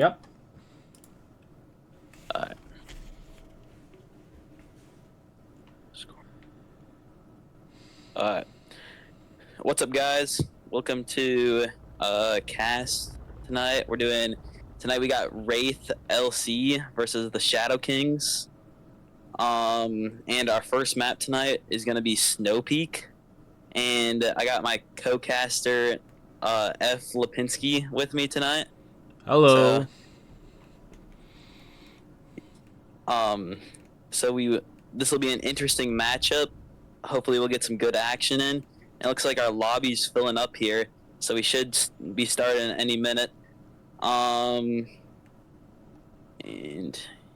Yep. Alright. Alright. What's up, guys? Welcome to cast tonight. Tonight we got Wraith LC versus the ShadowKings. And our first map tonight is gonna be Snow Peak. And I got my co-caster F. Lipinski with me tonight. Hello. So this will be an interesting matchup. Hopefully we'll get some good action in. It looks like our lobby's filling up here, so we should be starting any minute. And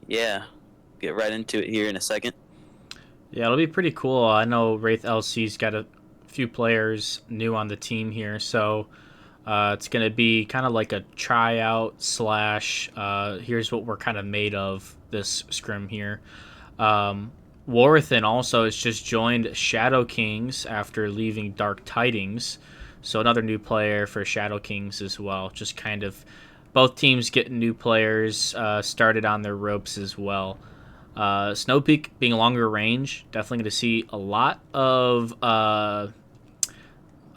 yeah, get right into it here in a second. Yeah, it'll be pretty cool. I know Wraith LC's got a few players new on the team here, so it's going to be kind of like a tryout slash here's what we're kind of made of, this scrim here. Warthen also has just joined ShadowKings after leaving Dark Tidings, so another new player for ShadowKings as well. Just kind of both teams getting new players started on their ropes as well. Snow Peak being longer range, definitely going to see a lot of, I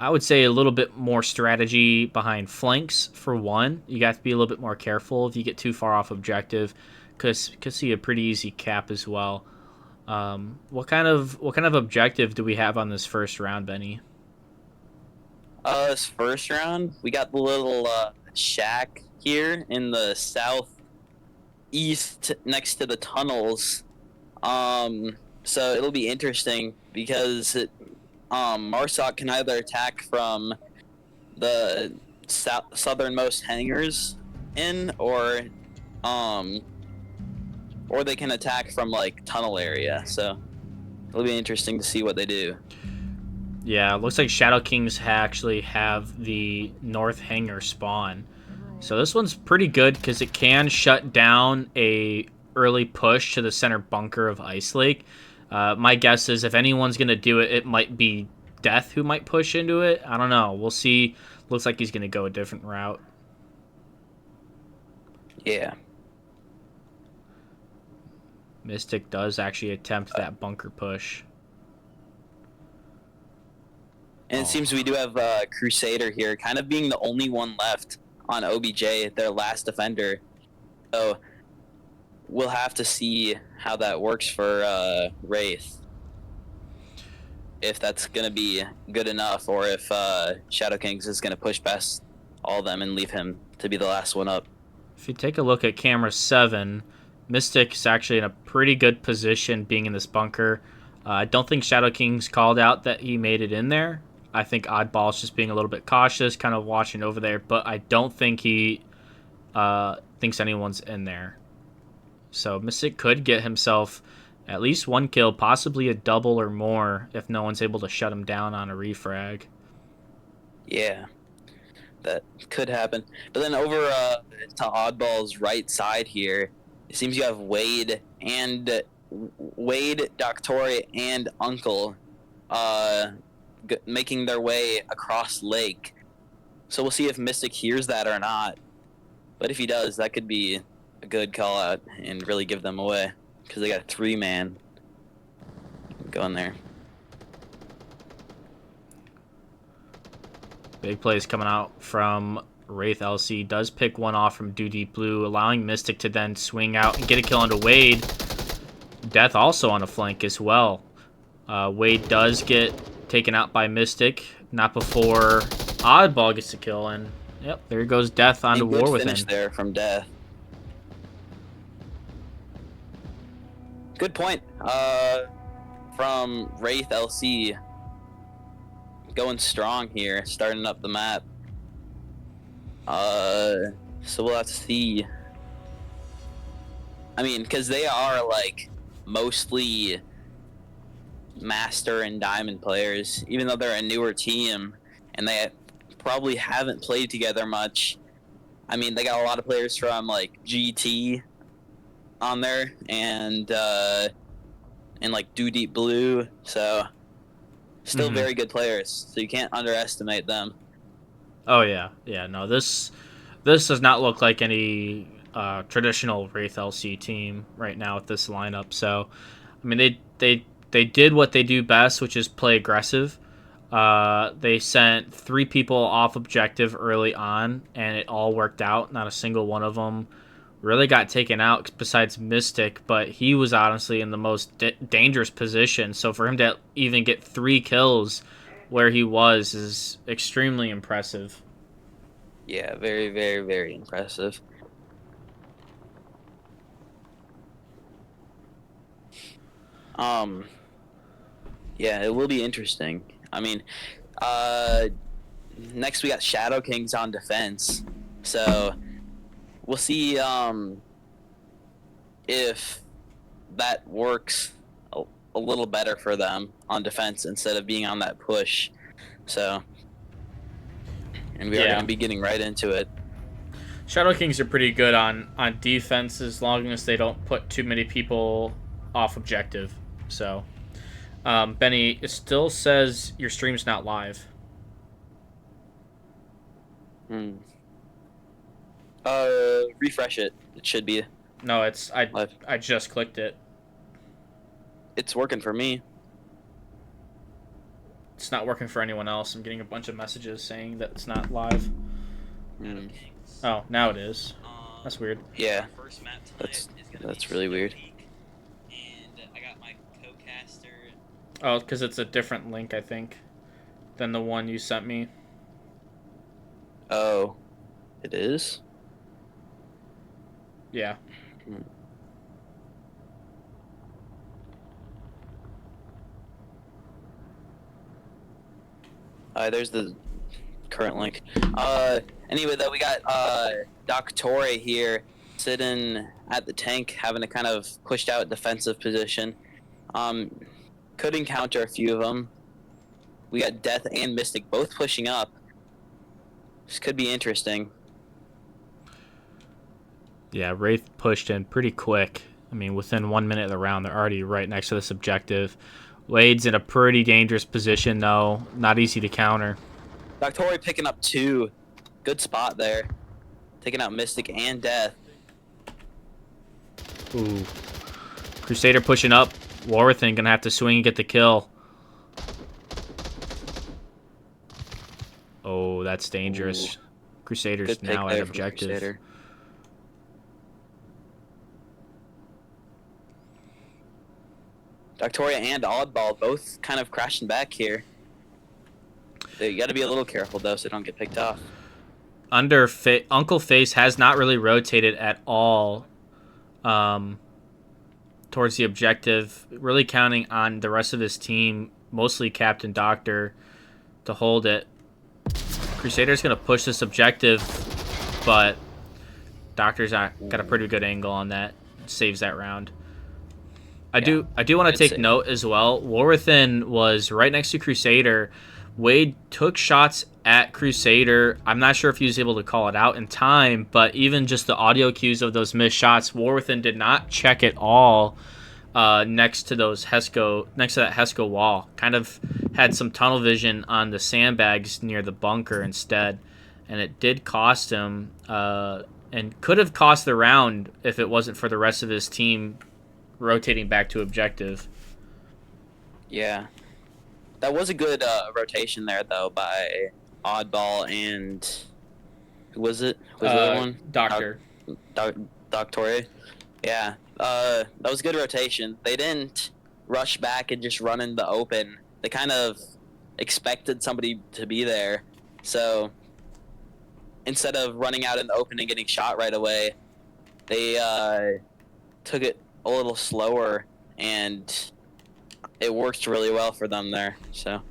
would say, a little bit more strategy behind flanks for one. You got to be a little bit more careful if you get too far off objective, because could see a pretty easy cap as well. What kind of objective do we have on this first round, Benny? This first round, we got the little shack here in the southeast next to the tunnels. So it'll be interesting because Marsoc can either attack from the southernmost hangars or they can attack from like tunnel area. So it'll be interesting to see what they do. Yeah, it looks like ShadowKings actually have the north hangar spawn. So this one's pretty good because it can shut down a early push to the center bunker of Ice Lake. My guess is if anyone's going to do it, it might be Death who might push into it. I don't know. We'll see. Looks like he's going to go a different route. Yeah. Mystic does actually attempt that bunker push. And it seems we do have Crusader here, kind of being the only one left on OBJ, their last defender. So we'll have to see how that works for Wraith. If that's going to be good enough, or if ShadowKings is going to push past all of them and leave him to be the last one up. If you take a look at camera 7, Mystic is actually in a pretty good position being in this bunker. I don't think ShadowKings called out that he made it in there. I think Oddball's just being a little bit cautious, kind of watching over there, but I don't think he thinks anyone's in there. So Mystic could get himself at least one kill, possibly a double or more, if no one's able to shut him down on a refrag. Yeah, that could happen. But then over to Oddball's right side here, it seems you have Wade, Doctori, and Uncle making their way across lake. So we'll see if Mystic hears that or not. But if he does, that could be a good call out and really give them away, because they got a 3-man going there. Big plays coming out from Wraith LC. Does pick one off from Deep Blue, allowing Mystic to then swing out and get a kill onto Wade. Death also on a flank as well. Wade does get taken out by Mystic, not before Oddball gets the kill, and yep, there goes Death onto War with him. Finish there from Death. Good point from Wraith LC. Going strong here, starting up the map. So we'll have to see. I mean, because they are like mostly Master and Diamond players, even though they're a newer team and they probably haven't played together much. I mean, they got a lot of players from like GT on there and like Deep Blue, so still very good players. So you can't underestimate them. Oh yeah, no, this does not look like any traditional Wraith LC team right now with this lineup. So, I mean, they did what they do best, which is play aggressive. They sent 3 people off objective early on, and it all worked out. Not a single one of them really got taken out besides Mystic, but he was honestly in the most dangerous position. So for him to even get 3 kills where he was is extremely impressive. Yeah, very, very, very impressive. Yeah, it will be interesting. I mean, next we got ShadowKings on defense, so we'll see if that works a little better for them on defense instead of being on that push. So, and we are going to be getting right into it. ShadowKings are pretty good on defense as long as they don't put too many people off objective. So, Benny, it still says your stream's not live. Refresh it. It should be. No, it's live. I just clicked it. It's working for me. It's not working for anyone else. I'm getting a bunch of messages saying that it's not live. Oh, now it is. That's weird. Yeah, that's really weird. Oh, because it's a different link, I think, than the one you sent me. Oh, it is? Yeah. There's the current link. Anyway, though, we got Doctor here sitting at the tank, having a kind of pushed out defensive position. Could encounter a few of them. We got Death and Mystic both pushing up. This could be interesting. Yeah, Wraith pushed in pretty quick. I mean, within 1 minute of the round, they're already right next to this objective. Wade's in a pretty dangerous position, though. Not easy to counter. Doctor picking up 2. Good spot there. Taking out Mystic and Death. Ooh. Crusader pushing up. Warwithin gonna have to swing and get the kill. Oh, that's dangerous. Ooh. Crusader's now at objective. Doctoria and Oddball both kind of crashing back here. You got to be a little careful, though, so don't get picked off. Uncle Face has not really rotated at all towards the objective, really counting on the rest of his team, mostly Captain Doctor, to hold it. Crusader's going to push this objective, but Doctor's got a pretty good angle on that. Saves that round. I do want to take note as well. Warwithin was right next to Crusader. Wade took shots at Crusader. I'm not sure if he was able to call it out in time, but even just the audio cues of those missed shots, Warwithin did not check at all next to that Hesco wall. Kind of had some tunnel vision on the sandbags near the bunker instead, and it did cost him and could have cost the round if it wasn't for the rest of his team rotating back to objective. Yeah. That was a good rotation there, though, by Oddball and... Who was it? Was the other one? Doctor. Doctor. Yeah. That was a good rotation. They didn't rush back and just run in the open. They kind of expected somebody to be there. So, instead of running out in the open and getting shot right away, they took it a little slower, and it worked really well for them there. So,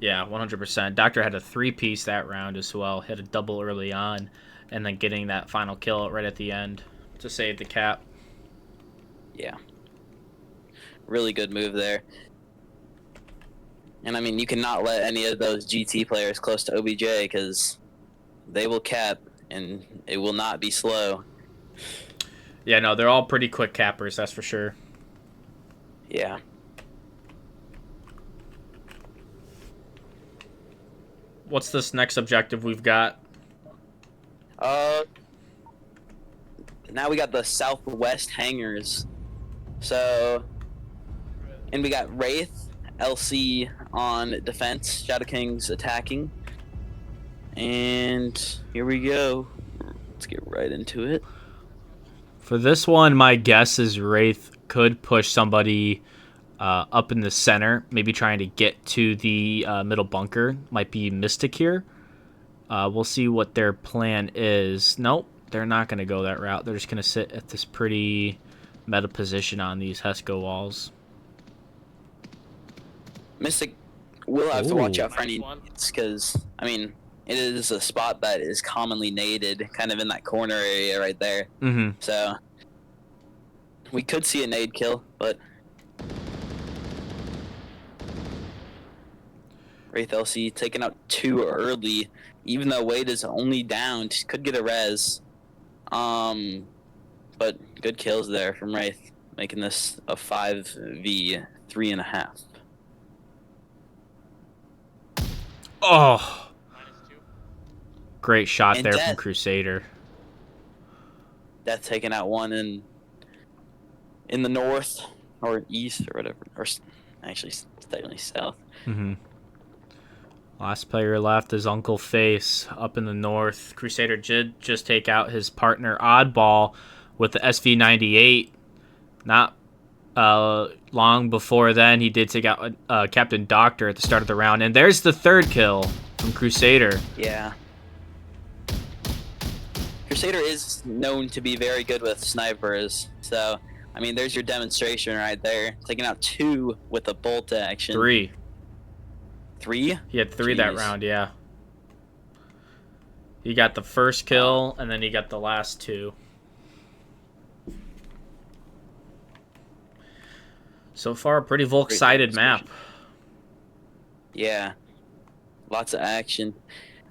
yeah, 100%. Doctor had a 3-piece that round as well. Hit a double early on, and then getting that final kill right at the end to save the cap. Yeah, really good move there. And I mean, you cannot let any of those GT players close to OBJ because they will cap, and it will not be slow. Yeah, no, they're all pretty quick cappers, that's for sure. Yeah. What's this next objective we've got? Now we got the southwest hangars. So, and we got Wraith LC on defense, ShadowKings attacking. And here we go. Let's get right into it. For this one, my guess is Wraith could push somebody up in the center, maybe trying to get to the middle bunker. Might be Mystic here. We'll see what their plan is. Nope, they're not going to go that route. They're just going to sit at this pretty meta position on these Hesco walls. Mystic will have to watch out for any nades because, I mean, it is a spot that is commonly naded, kind of in that corner area right there. Mm-hmm. So we could see a nade kill, but Wraith LC taking out too early, even though Wade is only down, could get a res. But good kills there from Wraith, making this a 5v3.5. Oh, great shot And there Death. from Crusader. Death taking out one in the north or east or whatever, or actually it's technically south. Mm-hmm. Last player left is Uncle Face up in the north. Crusader did just take out his partner Oddball with the SV98. Not long before then, he did take out Captain Doctor at the start of the round. And there's the third kill from Crusader. Yeah. Crusader is known to be very good with snipers, so, I mean, there's your demonstration right there. Taking out 2 with a bolt action. 3. 3? He had 3 that Jeez. round, yeah. He got the first kill, and then he got the last 2. So far, a pretty Volk-sided map. Yeah. Lots of action.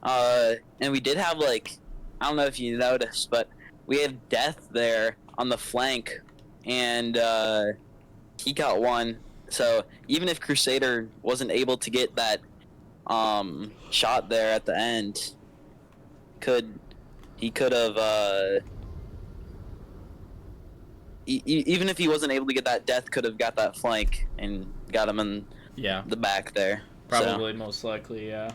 And we did have, like, I don't know if you noticed, but we have Death there on the flank, and he got one. So even if Crusader wasn't able to get that shot there at the end, he could have even if he wasn't able to get that, Death could have got that flank and got him in the back there. Probably, most likely, yeah.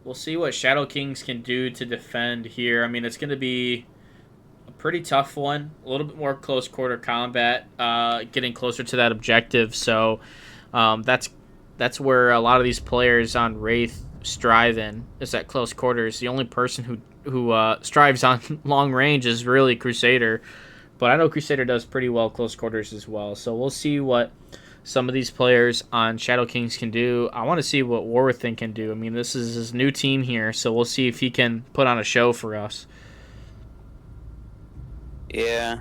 We'll see what ShadowKings can do to defend here. I mean, it's going to be a pretty tough one. A little bit more close quarter combat, getting closer to that objective. So that's where a lot of these players on Wraith strive in, is at close quarters. The only person who strives on long range is really Crusader. But I know Crusader does pretty well close quarters as well. So we'll see what some of these players on ShadowKings can do. I want to see what Warwithin can do. I mean, this is his new team here, so we'll see if he can put on a show for us. Yeah.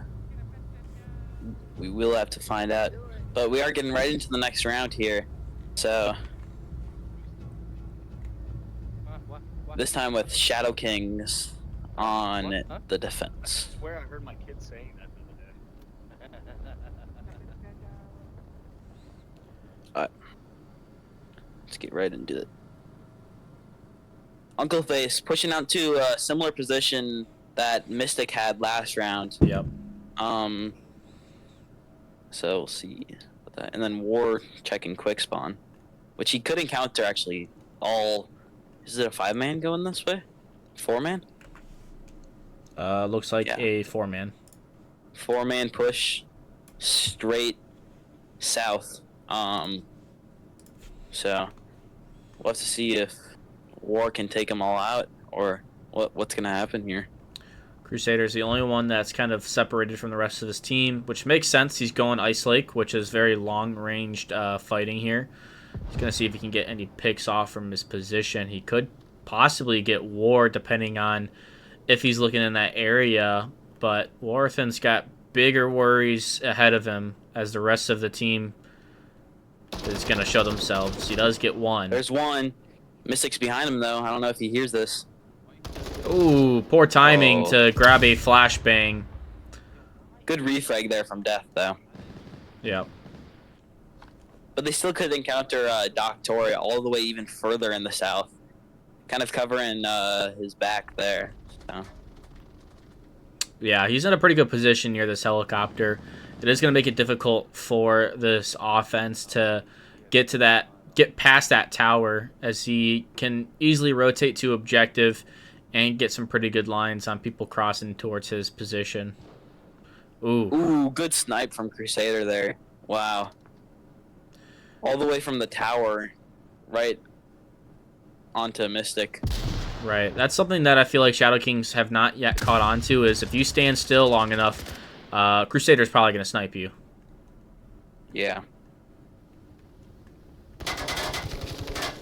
We will have to find out. But we are getting right into the next round here. So this time with ShadowKings on the defense. I swear I heard my kid saying that the other day. Let's get right into it. Uncle Face pushing out to a similar position that Mystic had last round. Yep. So we'll see. And then War checking quick spawn, which he could encounter actually all. Is it a 5-man going this way? 4-man? Looks like a 4-man. 4-man push straight south. So we'll have to see if War can take them all out or what's gonna happen here. Crusader's the only one that's kind of separated from the rest of his team, which makes sense. He's going Ice Lake, which is very long-ranged fighting here. He's going to see if he can get any picks off from his position. He could possibly get War, depending on if he's looking in that area. But Warwithin's got bigger worries ahead of him as the rest of the team is going to show themselves. He does get one. There's one. Mystic's behind him, though. I don't know if he hears this. Ooh, poor timing to grab a flashbang. Good refrag there from Death, though. Yep. But they still could encounter Doctoria all the way even further in the south. kind of covering his back there. So. Yeah, he's in a pretty good position near this helicopter. It is going to make it difficult for this offense to get past that tower, as he can easily rotate to objective and get some pretty good lines on people crossing towards his position. Ooh, good snipe from Crusader there. Wow. All the way from the tower right onto Mystic. Right. That's something that I feel like ShadowKings have not yet caught on to, is if you stand still long enough, Crusader's probably going to snipe you. Yeah.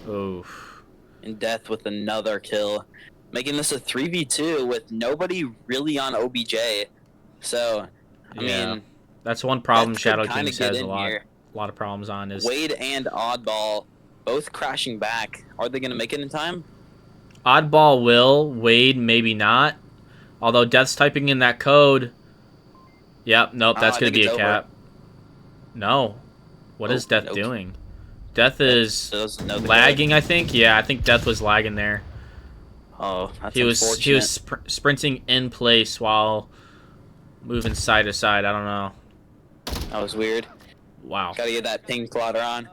Oof. And Death with another kill. Making this a 3v2 with nobody really on OBJ. So, I mean... That's one problem Death could ShadowKings get has in a lot here. of problems on is... Wade and Oddball both crashing back. Are they going to make it in time? Oddball will. Wade, maybe not. Although Death's typing in that code. Yep, nope, that's going to be a cap. No. What is Death doing? Death is lagging, I think. Yeah, I think Death was lagging there. Oh, that's he was sprinting in place while moving side to side. I don't know. That was weird. Wow. Gotta get that ping plotter on.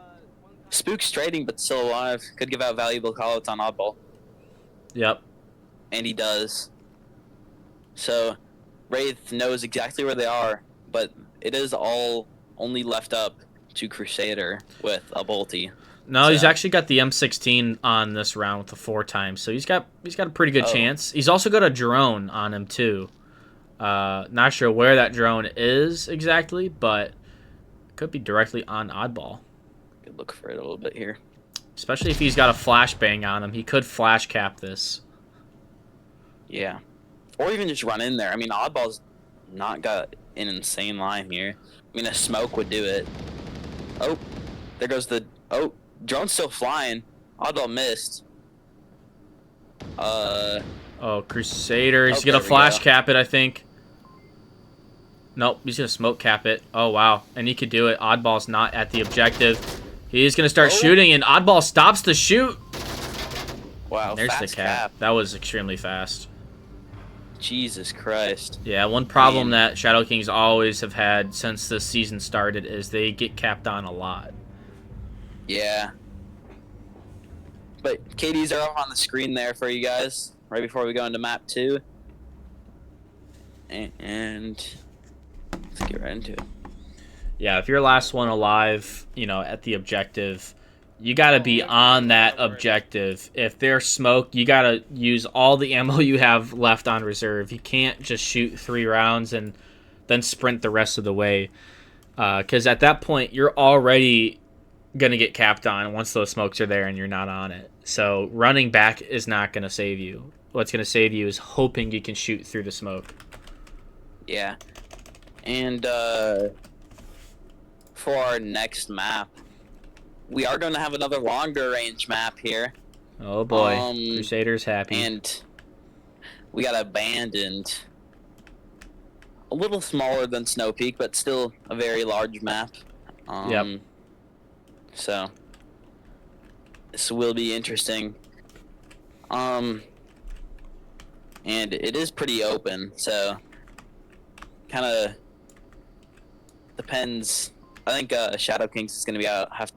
Spook's trading, but still alive. Could give out valuable callouts on Oddball. Yep. And he does. So, Wraith knows exactly where they are, but it is all only left up to Crusader with a bolty. No, so. He's actually got the M16 on this round with the 4 times, so he's got a pretty good chance. He's also got a drone on him too. Not sure where that drone is exactly, but it could be directly on Oddball. Could look for it a little bit here. Especially if he's got a flashbang on him, he could flash cap this. Yeah, or even just run in there. I mean, Oddball's not got an insane line here. I mean, a smoke would do it. Oh, there goes the... Oh, drone's still flying. Oddball missed. Oh, Crusader. He's going to flash cap it, I think. Nope, he's going to smoke cap it. Oh, wow. And he could do it. Oddball's not at the objective. He's going to start shooting, and Oddball stops the shoot. Wow, there's fast the cap. That was extremely fast. Jesus Christ. Yeah, one problem that ShadowKings always have had since the season started is they get capped on a lot. Yeah. But KDs are up on the screen there for you guys right before we go into map 2. And let's get right into it. Yeah, if you're last one alive, at the objective, you got to be on that objective. If there's smoke, you got to use all the ammo you have left on reserve. You can't just shoot 3 rounds and then sprint the rest of the way. Because at that point, you're already going to get capped on once those smokes are there and you're not on it. So running back is not going to save you. What's going to save you is hoping you can shoot through the smoke. Yeah. And for our next map, we are going to have another longer range map here. Oh boy, Crusader's happy. And we got Abandoned. A little smaller than Snow Peak, but still a very large map. Yep. So this will be interesting. And it is pretty open, so kind of depends. I think ShadowKings is going to I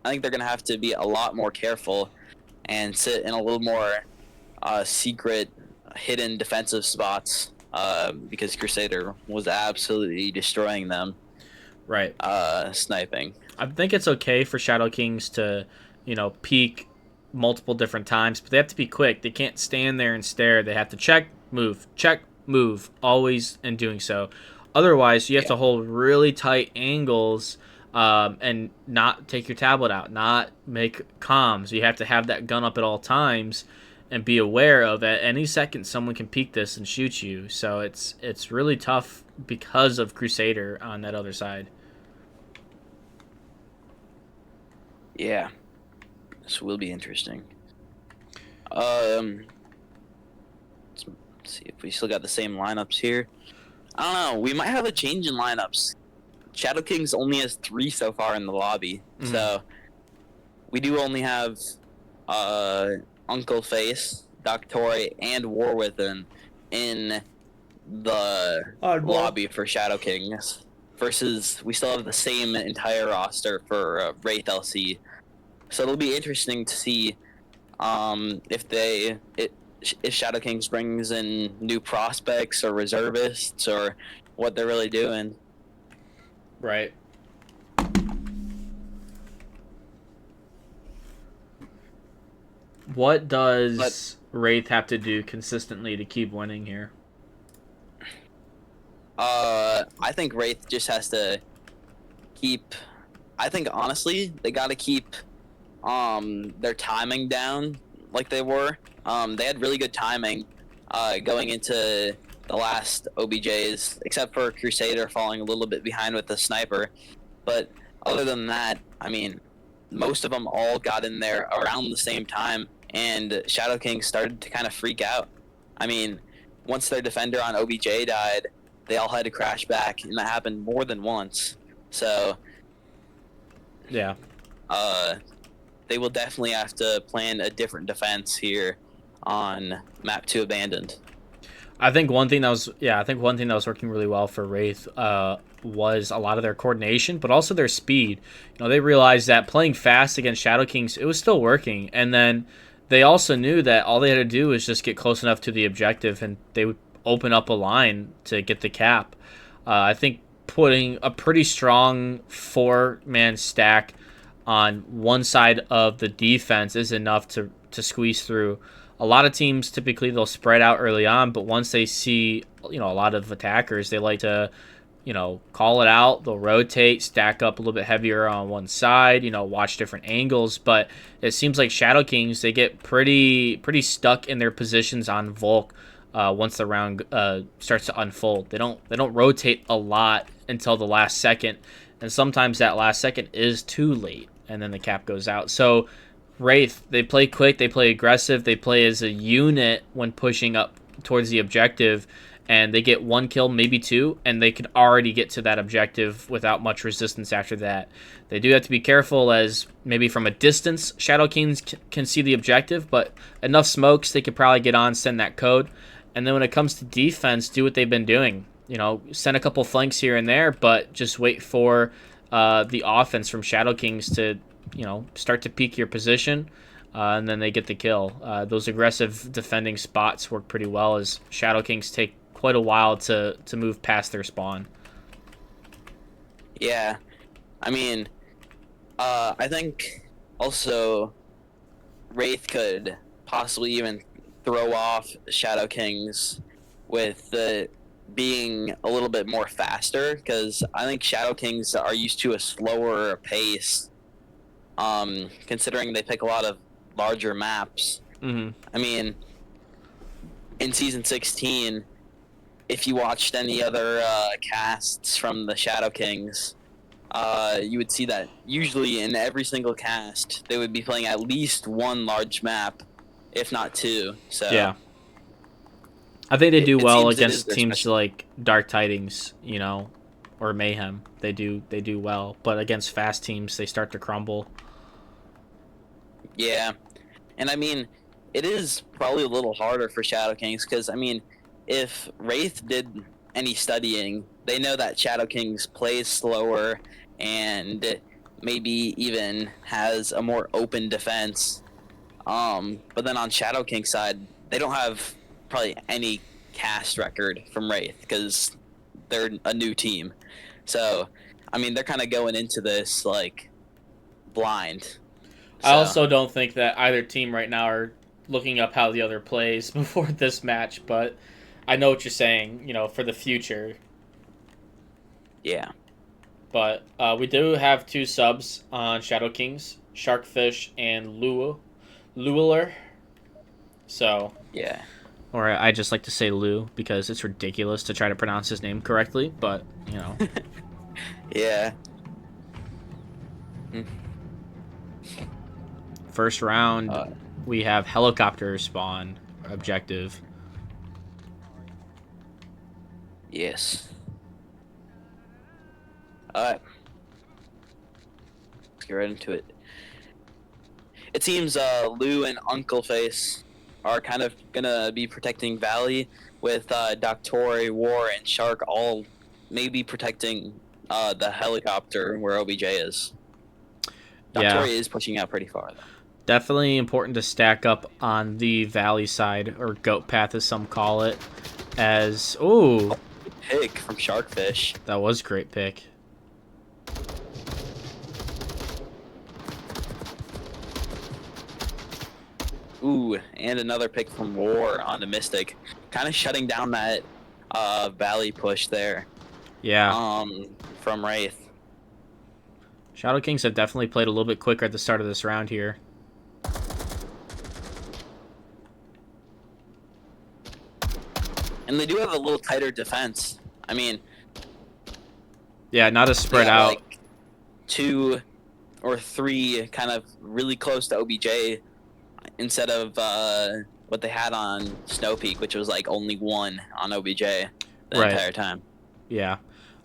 think they're going to have to be a lot more careful and sit in a little more secret, hidden defensive spots because Crusader was absolutely destroying them. Right. Sniping. I think it's okay for ShadowKings to, peek multiple different times, but they have to be quick. They can't stand there and stare. They have to check, move, always in doing so. Otherwise, you have to hold really tight angles and not take your tablet out, not make comms. You have to have that gun up at all times and be aware of at any second someone can peek this and shoot you. So it's really tough because of Crusader on that other side. Yeah. This will be interesting. Let's see if we still got the same lineups here. I don't know. We might have a change in lineups. ShadowKings only has 3 so far in the lobby. So we do only have Uncle Face, Doctori, and War Within in the lobby for Shadow Kings. Versus, we still have the same entire roster for Wraith LC. So it'll be interesting to see if Shadow Kings brings in new prospects or reservists or what they're really doing. Right. What does Wraith have to do consistently to keep winning here? I think Wraith just has to keep. I think honestly, they got to keep their timing down like they were. They had really good timing going into the last OBJs, except for Crusader falling a little bit behind with the sniper. But other than that, I mean, most of them all got in there around the same time, and Shadow King started to kind of freak out. I mean, once their defender on OBJ died, they all had to crash back, and that happened more than once. So, yeah, they will definitely have to plan a different defense here on map 2 Abandoned. I think one thing that was working really well for Wraith was a lot of their coordination, but also their speed. You know, they realized that playing fast against Shadow Kings, it was still working, and then they also knew that all they had to do was just get close enough to the objective, and they would open up a line to get the cap. I think putting a pretty strong 4-man stack on one side of the defense is enough to squeeze through. A lot of teams typically they'll spread out early on, but once they see, you know, a lot of attackers, they like to, you know, call it out. They'll rotate, stack up a little bit heavier on one side, you know, watch different angles. But it seems like Shadow Kings, they get pretty stuck in their positions on Volk once the round starts to unfold. They don't rotate a lot until the last second, and sometimes that last second is too late, and then the cap goes out. So Wraith, they play quick, they play aggressive, they play as a unit when pushing up towards the objective, and they get 1 kill, maybe 2, and they could already get to that objective without much resistance after that. They do have to be careful, as maybe from a distance, Shadow Kings can see the objective, but enough smokes, they could probably get on, send that code. And then when it comes to defense, do what they've been doing. You know, send a couple flanks here and there, but just wait for the offense from Shadow Kings to, you know, start to peak your position, and then they get the kill. Those aggressive defending spots work pretty well, as Shadow Kings take quite a while to move past their spawn. Yeah, I mean, I think also Wraith could possibly even throw off Shadow Kings with the being a little bit more faster, because I think Shadow Kings are used to a slower pace, considering they pick a lot of larger maps. Mm-hmm. I mean, in Season 16, if you watched any other casts from the Shadow Kings, you would see that usually in every single cast, they would be playing at least one large map, if not 2. So yeah, I think they do well seems against teams like Dark Tidings, you know, or Mayhem. They do well, but against fast teams, they start to crumble. Yeah, and I mean, it is probably a little harder for Shadow Kings, because I mean, if Wraith did any studying, they know that Shadow Kings plays slower and maybe even has a more open defense. But then on Shadow King's side, they don't have probably any cast record from Wraith, because they're a new team. So, I mean, they're kind of going into this like blind. I also don't think that either team right now are looking up how the other plays before this match, but I know what you're saying, you know, for the future. Yeah. But we do have 2 subs on Shadow Kings, Sharkfish and Lueler. So, yeah. Or I just like to say Lou because it's ridiculous to try to pronounce his name correctly, but, you know. Yeah. First round, we have helicopter spawn objective. Yes. Alright. Let's get right into it. It seems Lou and Uncle Face are kind of gonna be protecting Valley, with Doctori, War, and Shark all maybe protecting the helicopter where OBJ is. Yeah. Doctori is pushing out pretty far though. Definitely important to stack up on the valley side, or goat path as some call it. As, ooh, Pick from Sharkfish. that was a great pick. Ooh, and another pick from War on the Mystic. Kind of shutting down that Valley push there. Yeah. From Wraith. ShadowKings have definitely played a little bit quicker at the start of this round here. And they do have a little tighter defense. I mean, Yeah, not as spread they have, out. like 2 or 3 kind of really close to OBJ instead of what they had on Snow Peak, which was like only 1 on OBJ the Right. entire time. Yeah.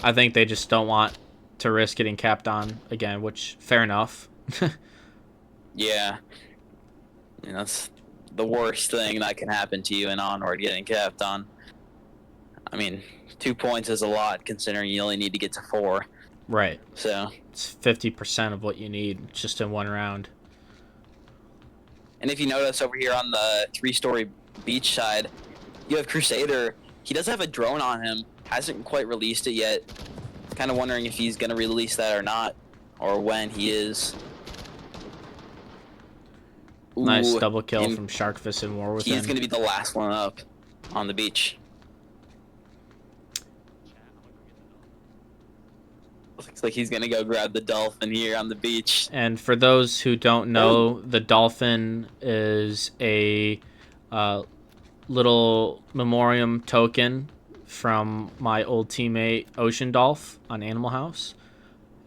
I think they just don't want to risk getting capped on again, which, fair enough. Yeah. And that's the worst thing that can happen to you in Onward, getting capped on. I mean, 2 points is a lot considering you only need to get to 4. Right. So, It's 50% of what you need just in one round. and if you notice over here on the 3-story beach side, you have Crusader. He does have a drone on him. Hasn't quite released it yet. Kind of wondering if he's going to release that or not, or when he is. Nice Ooh, double kill and from Sharkfist and War He's Within. going to be the last one up on the beach. Looks like he's going to go grab the dolphin here on the beach. And for those who don't know, the dolphin is a little memoriam token from my old teammate Ocean Dolph on Animal House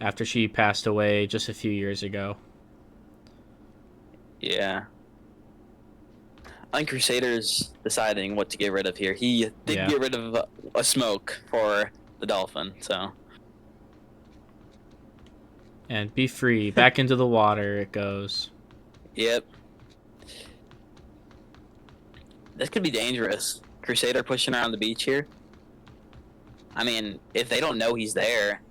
after she passed away just a few years ago. Yeah. I think Crusader's deciding what to get rid of here. He did Yeah. get rid of a smoke for the dolphin, so. And be free. Back into the water it goes. Yep. This could be dangerous. Crusader pushing around the beach here. I mean, if they don't know he's there,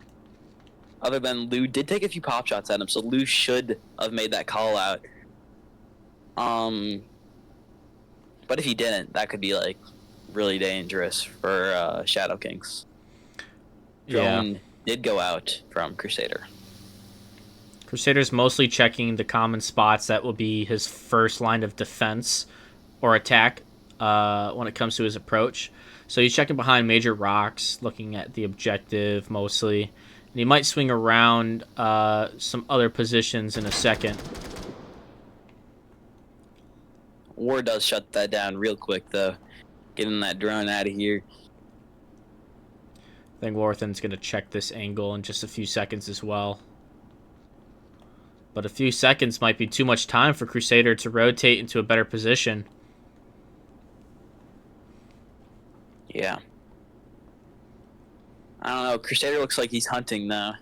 other than Lou did take a few pop shots at him, so Lou should have made that call out. But if he didn't, that could be like really dangerous for ShadowKings. Drone did go out from Crusader. Crusader's mostly checking the common spots that will be his first line of defense or attack when it comes to his approach. So he's checking behind major rocks, looking at the objective mostly. And he might swing around some other positions in a second. War does shut that down real quick, though. Getting that drone out of here. I think Warthen's going to check this angle in just a few seconds as well. But a few seconds might be too much time for Crusader to rotate into a better position. Yeah. I don't know. Crusader looks like he's hunting, though.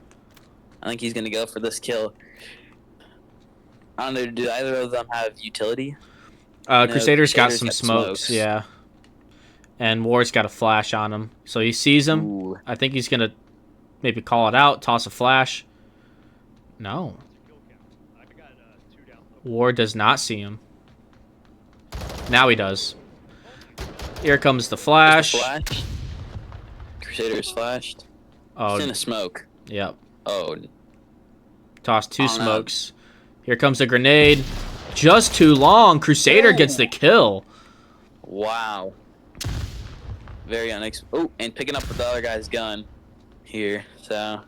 I think he's going to go for this kill. I don't know. Do either of them have utility? Crusader's got Crusader's some got smokes, smokes. yeah. And War's got a flash on him. So he sees him. Ooh. I think he's going to maybe call it out, toss a flash. No. Kill count. I got 2 down. War does not see him. Now he does. Here comes the flash. Just a flash. Crusader's flashed. Oh, He's in a smoke. yep. Oh, Toss 2 Oh, no. smokes. Here comes a grenade. Just too long. Crusader gets the kill. wow. Very unexpected. Oh, and picking up the other guy's gun here. So.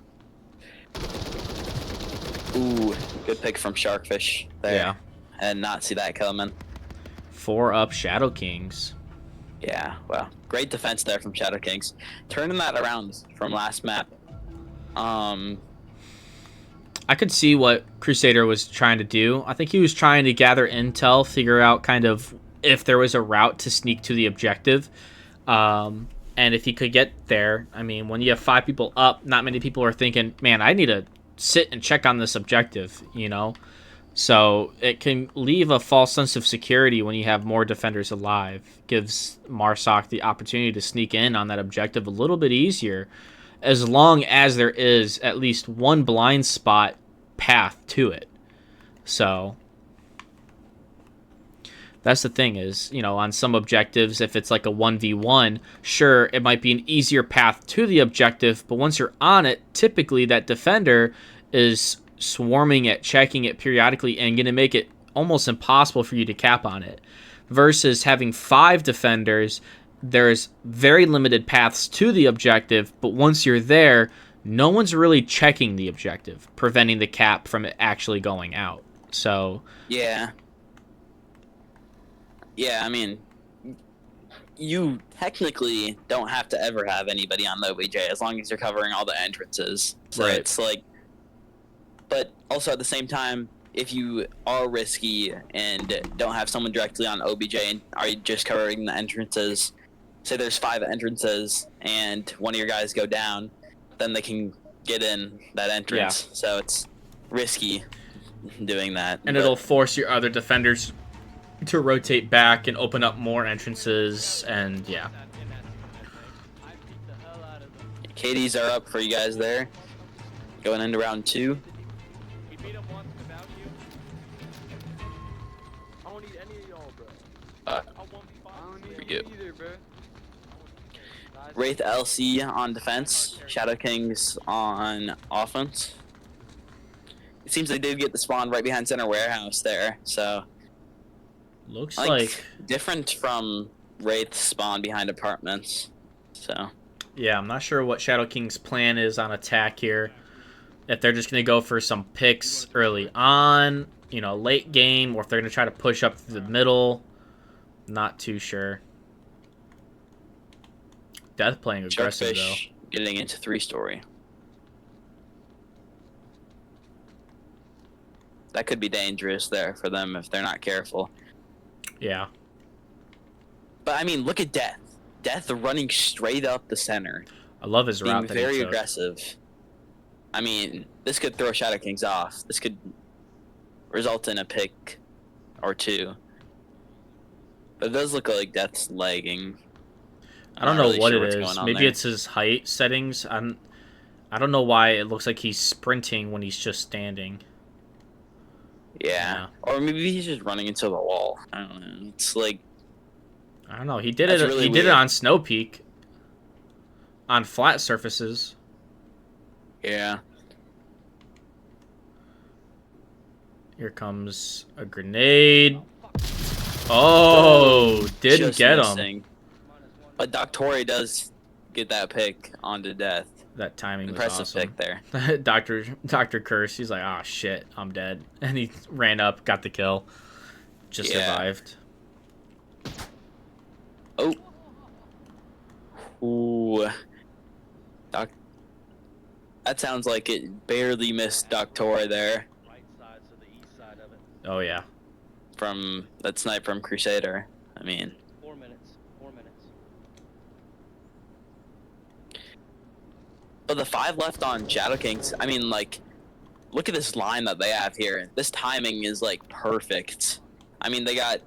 Ooh, good pick from Sharkfish there. Yeah. I did not see that coming. 4 up ShadowKings. Yeah, well, great defense there from ShadowKings. Turning that around from last map. I could see what Crusader was trying to do. I think he was trying to gather intel, figure out kind of if there was a route to sneak to the objective. And if he could get there, I mean, when you have 5 people up, not many people are thinking, man, I need to sit and check on this objective, you know? So it can leave a false sense of security when you have more defenders alive. Gives Marsoc the opportunity to sneak in on that objective a little bit easier, as long as there is at least one blind spot path to it. So that's the thing is, on some objectives, if it's like a 1v1, sure, it might be an easier path to the objective, but once you're on it, typically that defender is swarming it, checking it periodically, and going to make it almost impossible for you to cap on it. Versus having 5 defenders, there's very limited paths to the objective, but once you're there, no one's really checking the objective, preventing the cap from it actually going out. So Yeah. Yeah, I mean, you technically don't have to ever have anybody on the OBJ as long as you're covering all the entrances. So Right. it's like, but also at the same time, if you are risky and don't have someone directly on OBJ and are you just covering the entrances, say there's 5 entrances and one of your guys go down, then they can get in that entrance. Yeah. So it's risky doing that. and but it'll force your other defenders to rotate back and open up more entrances, and yeah. KDs are up for you guys there. Going into round 2. He beat him once without you. I don't need any of y'all, bro. Uh, I won't be fine. I don't Here we need go. either, bro. Wraith LC on defense, ShadowKings on offense. It seems they did get the spawn right behind center warehouse there, so Looks like, like different from Wraith's spawn behind apartments. So yeah, I'm not sure what ShadowKing's plan is on attack here. If they're just going to go for some picks early on, late game, or if they're going to try to push up to the middle. Not too sure. Death playing aggressive, though. Sharkfish getting into 3-story. That could be dangerous there for them if they're not careful. Yeah. But I mean, look at Death. Death running straight up the center, I love his being route that he very took. aggressive. I mean, this could throw ShadowKings off. This could result in a pick or 2. But it does look like Death's lagging. I don't Not know really what sure it what's is. going on Maybe there. it's his height settings. I don't know why it looks like he's sprinting when he's just standing. Yeah. Or maybe he's just running into the wall. I don't know. It's like, I don't know. He did That's it. really He did it weird. on Snow Peak. On flat surfaces. yeah. Here comes a grenade. Oh, didn't Just get him. missing. But Doctori does get that pick onto Death. That timing was Impressive awesome. pick there. Dr. Curse, he's like, oh shit, I'm dead. And he ran up, got the kill. Just Yeah. survived. Oh. Ooh. That sounds like it barely missed Doctori there Right side, so the east side of it. Oh yeah. from that snipe from Crusader. I mean, 4 minutes. 4 minutes. but the 5 left on ShadowKings, I mean, like, look at this line that they have here. This timing is, like, perfect. I mean, they got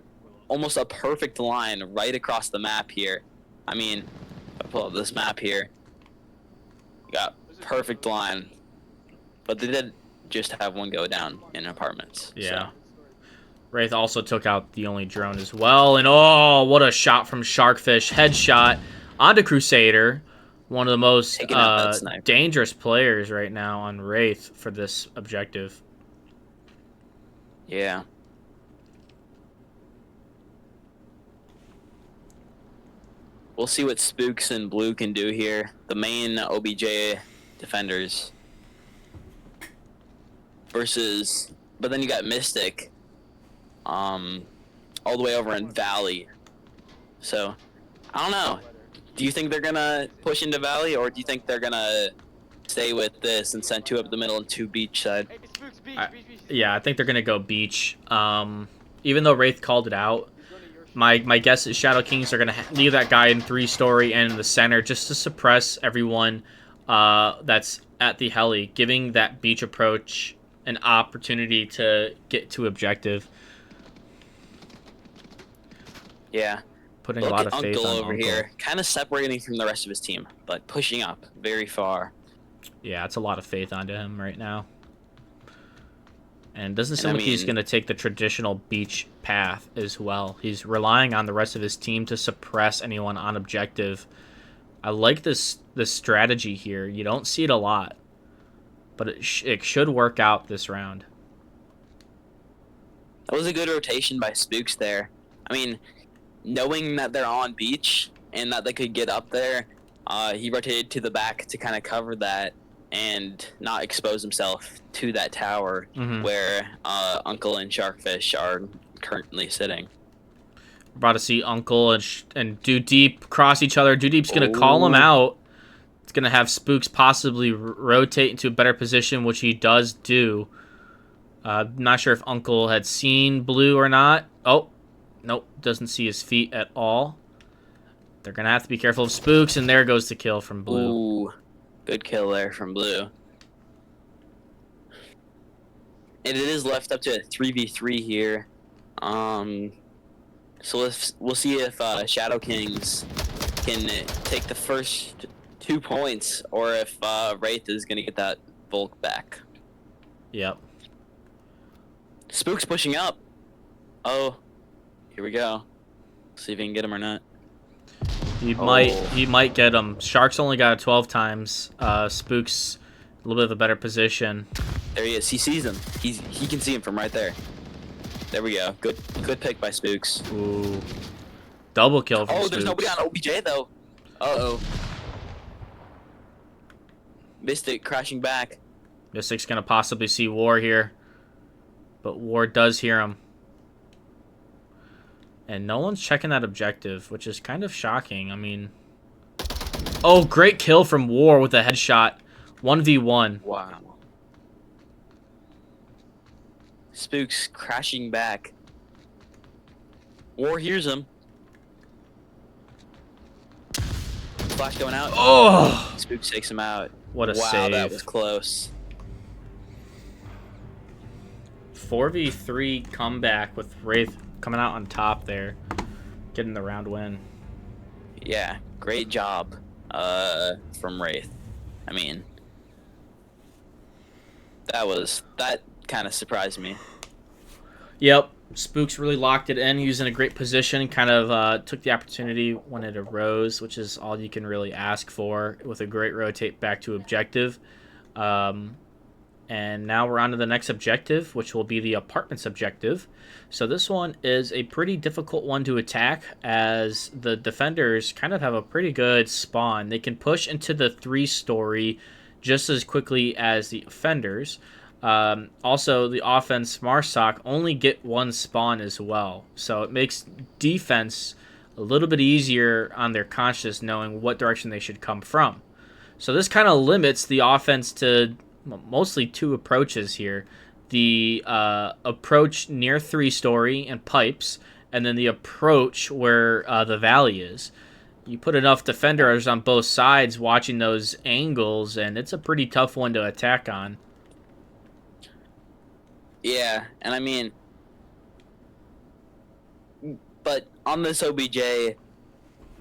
almost a perfect line right across the map here. I mean, if I pull up this map here, you got perfect line. But they did just have one go down in apartments. Yeah. So. Wraith also took out the only drone as well. And oh, what a shot from Sharkfish. Headshot onto Crusader. One of the most Taking out that sniper. dangerous players right now on Wraith for this objective. Yeah. We'll see what Spooks and Blue can do here. The main OBJ defenders. Versus... But then you got Mystic. All the way over in Valley. So, I don't know. Do you think they're gonna push into Valley, or do you think they're gonna stay with this and send 2 up the middle and 2 beach side? Hey, Spooks, beach, I- beach, beach. Yeah, I think they're going to go beach. Even though Wraith called it out, He's going to your my guess is ShadowKings are going to leave that guy in 3-story and in the center just to suppress everyone that's at the heli, giving that beach approach an opportunity to get to objective. Yeah. Putting Look a lot at of faith Uncle on over Uncle. here, kind of separating from the rest of his team, but pushing up very far. Yeah, it's a lot of faith onto him right now. And doesn't And seem I like he's mean- going to take the traditional beach path as well. He's relying on the rest of his team to suppress anyone on objective. I like this strategy here. You don't see it a lot, but it should work out this round. That was a good rotation by Spooks there. I mean, knowing that they're on beach and that they could get up there, he rotated to the back to kind of cover that and not expose himself to that tower where Uncle and Sharkfish are currently sitting. We're about to see Uncle and Do Deep cross each other. Do Deep's going to call him out. It's going to have Spooks possibly rotate into a better position, which he does do. Not sure if Uncle had seen Blue or not. Oh, nope, doesn't see his feet at all. They're going to have to be careful of Spooks, and there goes the kill from Blue. Ooh, good kill there from Blue. And it is left up to a 3v3 here. So we'll see if ShadowKings can take the first 2 points, or if Wraith is going to get that bulk back. Yep. Spook's pushing up. Oh, here we go. See if he can get him or not. He might get him. Shark's only got it 12 times. Spook's a little bit of a better position. There he is. He sees him. He can see him from right there. There we go. Good pick by Spooks. Ooh. Double kill from Spooks. There's nobody on OBJ though. Uh-oh. Mystic crashing back. Mystic's going to possibly see War here. But War does hear him. And no one's checking that objective, which is kind of shocking. I mean... Oh, great kill from War with a headshot. 1v1. Wow. Spooks crashing back. War hears him. Flash going out. Oh! Spooks takes him out. What a wow, save. That was close. 4v3 comeback with Wraith coming out on top there. Getting the round win. Yeah, great job from Wraith. I mean, that kind of surprised me. Yep. Spooks really locked it in. He was in a great position. Kind of took the opportunity when it arose, which is all you can really ask for with a great rotate back to objective. And now we're on to the next objective, which will be the apartments objective. So this one is a pretty difficult one to attack, as the defenders kind of have a pretty good spawn. They can push into the 3-story just as quickly as the offenders. Also, the offense Marsoc only get 1 spawn as well. So it makes defense a little bit easier on their conscious, knowing what direction they should come from. So this kind of limits the offense to mostly 2 approaches here. The approach near 3-story and pipes, and then the approach where the valley is. You put enough defenders on both sides watching those angles, and it's a pretty tough one to attack on. Yeah, and I mean, but on this OBJ,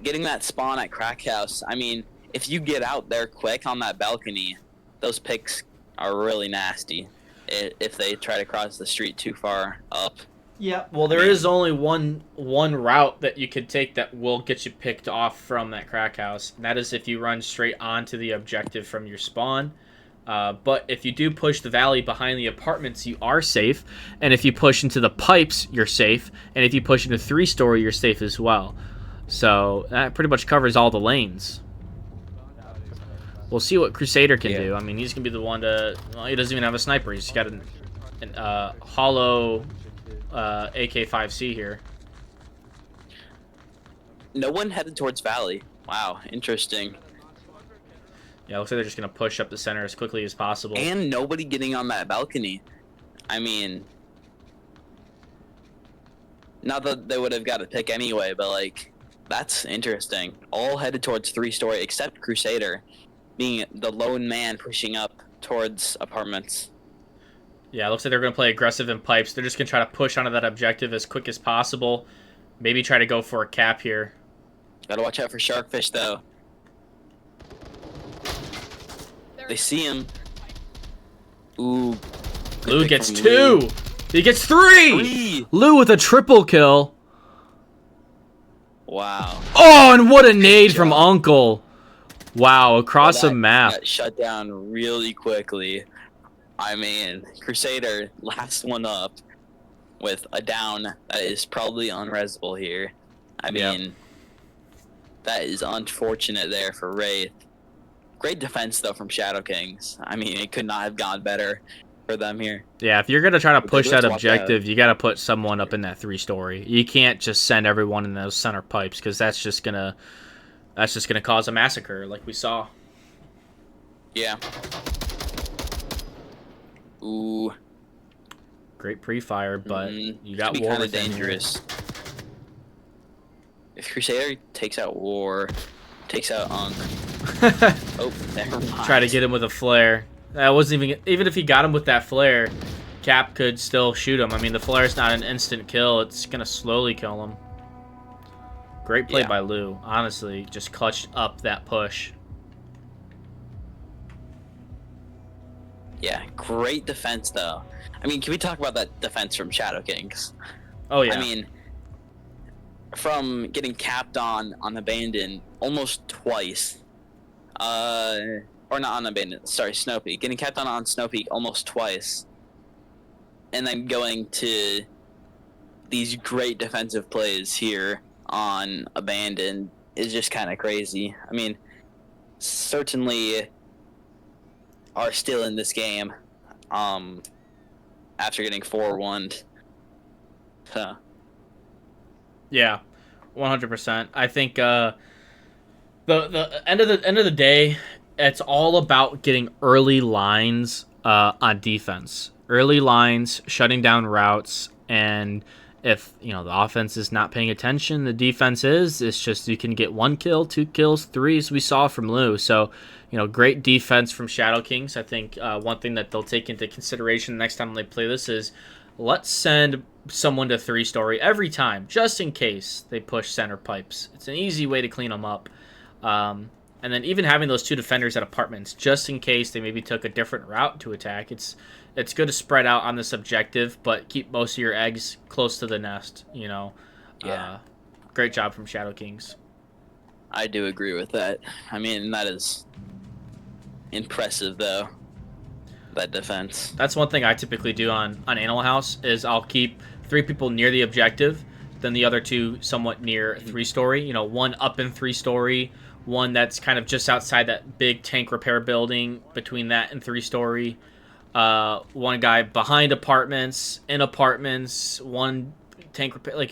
getting that spawn at Crack House, I mean, if you get out there quick on that balcony, those picks are really nasty if they try to cross the street too far up. Yeah, well, there is only one route that you could take that will get you picked off from that Crack House, and that is if you run straight onto the objective from your spawn. But if you do push the valley behind the apartments, you are safe. And if you push into the pipes, you're safe. And if you push into 3-story, you're safe as well. So that pretty much covers all the lanes. We'll see what Crusader can do. I mean, he's going to be the one to... Well, he doesn't even have a sniper. He's got a hollow AK-5C here. No one headed towards Valley. Wow, interesting. Yeah, looks like they're just going to push up the center as quickly as possible. And nobody getting on that balcony. I mean, not that they would have got a pick anyway, but, like, that's interesting. All headed towards 3-story, except Crusader being the lone man pushing up towards apartments. Yeah, it looks like they're going to play aggressive in pipes. They're just going to try to push onto that objective as quick as possible. Maybe try to go for a cap here. Gotta watch out for Sharkfish, though. They see him. Ooh. Lou gets 2. He gets 3. Lou with a triple kill. Wow. Oh, and what a nade from Uncle. Wow, across the map. Got shut down really quickly. I mean, Crusader last one up with a down that is probably unresable here. I mean, that is unfortunate there for Wraith. Great defense, though, from ShadowKings. I mean, it could not have gone better for them here. Yeah, if you're going to try to push that objective, you got to put someone up in that 3-story. You can't just send everyone in those center pipes, because that's just going to cause a massacre like we saw. Yeah. Ooh. Great pre-fire, but you got be War kind of within dangerous. If Crusader takes out War, takes out Unk. Oh, never mind. Try to get him with a flare. That wasn't even if he got him with that flare, Cap could still shoot him. I mean, the flare's not an instant kill. It's going to slowly kill him. Great play by Lou. Honestly, just clutched up that push. Yeah, great defense, though. I mean, can we talk about that defense from ShadowKings? Oh, yeah. I mean, from getting capped on Abandon almost twice. Or not on Abandon, sorry, Snow Peak. Getting capped on Snow Peak almost twice. And then going to these great defensive plays here on Abandon is just kind of crazy. I mean, certainly are still in this game after getting 4-1'd. Huh. Yeah, 100%. I think the end of the day, it's all about getting early lines on defense. Early lines, shutting down routes, and if the offense is not paying attention, the defense is. It's just you can get 1 kill, 2 kills, 3, as we saw from Lou. So, great defense from ShadowKings. I think one thing that they'll take into consideration next time they play this is let's send someone to 3-story every time, just in case they push center pipes. It's an easy way to clean them up. And then even having those 2 defenders at apartments, just in case they maybe took a different route to attack. It's good to spread out on this objective, but keep most of your eggs close to the nest, Yeah. Great job from ShadowKings. I do agree with that. I mean, that is impressive, though, that defense. That's one thing I typically do on Animal House is I'll keep 3 people near the objective, then the other 2 somewhat near 3-story. 1 up in 3-story, 1 that's kind of just outside that big tank repair building between that and 3-story. 1 guy behind apartments, in apartments, 1 tank repair,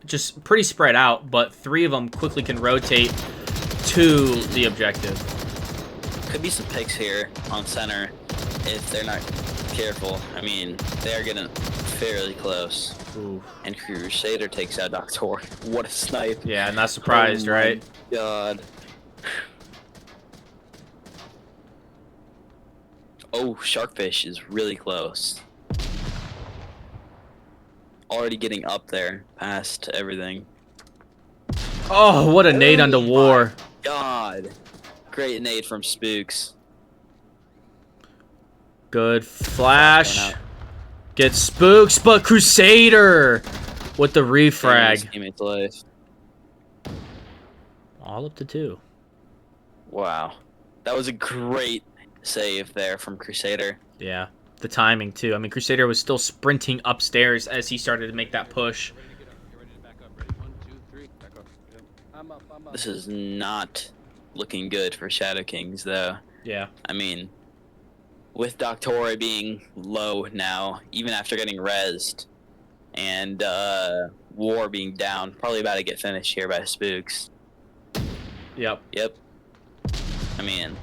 just pretty spread out, but 3 of them quickly can rotate to the objective. Could be some picks here on center if they're not careful. I mean, they're getting fairly close. Ooh. And Crusader takes out Doctor. What a snipe. Yeah, not surprised, right? God. Oh, Sharkfish is really close. Already getting up there past everything. Oh, what a nade onto War. God. Great nade from Spooks. Good flash. Gets Spooks, but Crusader with the refrag. Teammate's life. All up to 2. Wow. That was a great save there from Crusader. Yeah, the timing too. I mean, Crusader was still sprinting upstairs as he started to make that push. This is not looking good for ShadowKings, though. Yeah. I mean, with Doctor being low now, even after getting rezzed, and War being down, probably about to get finished here by Spooks. Yep. I mean,